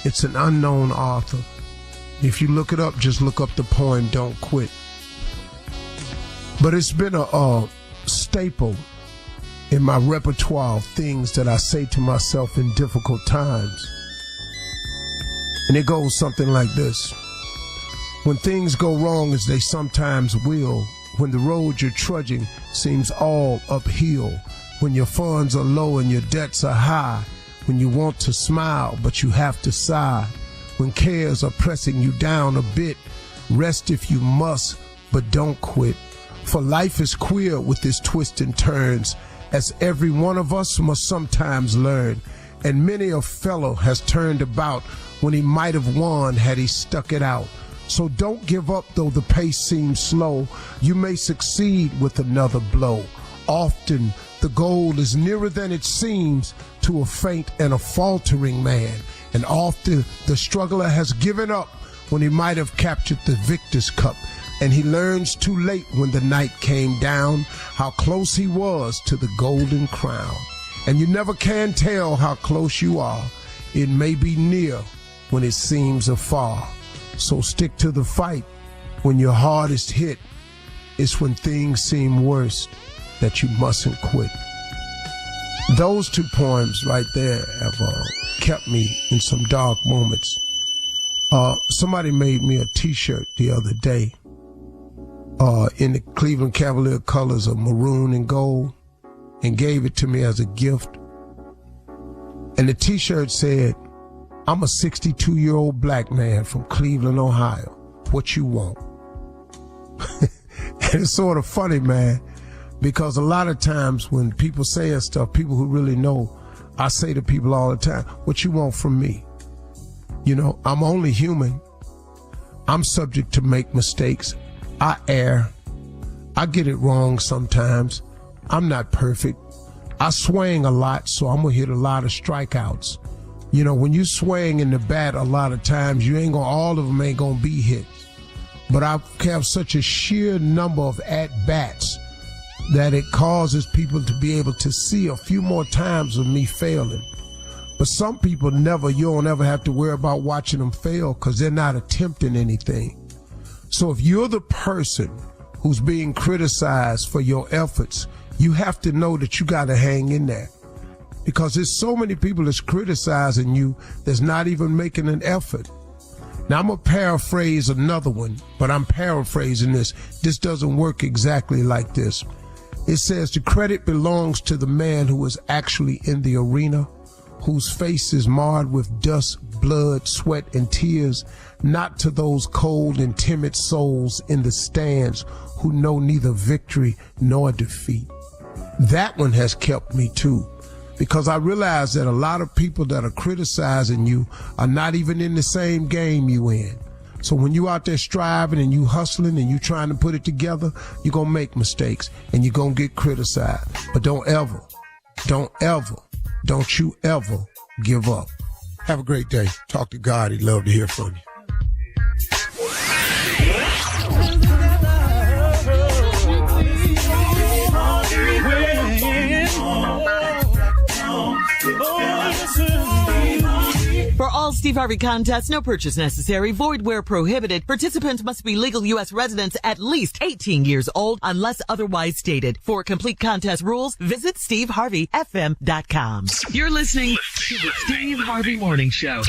It's an unknown author. If you look it up, just look up the poem Don't Quit. But it's been a staple in my repertoire of things that I say to myself in difficult times. And it goes something like this. When things go wrong, as they sometimes will, when the road you're trudging seems all uphill, when your funds are low and your debts are high, when you want to smile but you have to sigh, when cares are pressing you down a bit, rest if you must, but don't quit. For life is queer with its twists and turns, as every one of us must sometimes learn. And many a fellow has turned about when he might have won had he stuck it out. So don't give up though the pace seems slow. You may succeed with another blow. Often the goal is nearer than it seems to a faint and a faltering man. And often the struggler has given up when he might have captured the victor's cup. And he learns too late when the night came down how close he was to the golden crown. And you never can tell how close you are. It may be near when it seems afar. So stick to the fight. When your heart is hit, it's when things seem worst that you mustn't quit. Those two poems right there have kept me in some dark moments. Somebody made me a t-shirt the other day in the Cleveland Cavalier colors of maroon and gold and gave it to me as a gift. And the t-shirt said, I'm a 62-year-old black man from Cleveland, Ohio. What you want? And it's sort of funny, man, because a lot of times when people say stuff, people who really know, I say to people all the time, what you want from me? You know, I'm only human. I'm subject to make mistakes. I err. I get it wrong sometimes. I'm not perfect. I swing a lot, so I'm going to hit a lot of strikeouts. You know, when you swing in the bat a lot of times, all of them ain't going to be hits. But I have such a sheer number of at-bats that it causes people to be able to see a few more times of me failing. But some people you don't ever have to worry about watching them fail because they're not attempting anything. So if you're the person who's being criticized for your efforts, you have to know that you got to hang in there. Because there's so many people that's criticizing you that's not even making an effort. Now, I'm going to paraphrase another one, but I'm paraphrasing this. This doesn't work exactly like this. It says the credit belongs to the man who is actually in the arena, whose face is marred with dust, blood, sweat, and tears, not to those cold and timid souls in the stands who know neither victory nor defeat. That one has kept me too, because I realize that a lot of people that are criticizing you are not even in the same game you in. So when you out there striving and you hustling and you trying to put it together, you're going to make mistakes and you're going to get criticized. But don't you ever give up. Have a great day. Talk to God. He'd love to hear from you. For all Steve Harvey contests, no purchase necessary, void where prohibited. Participants must be legal U.S. residents at least 18 years old unless otherwise stated. For complete contest rules, visit SteveHarveyFM.com. You're listening to the Steve Harvey Morning Show.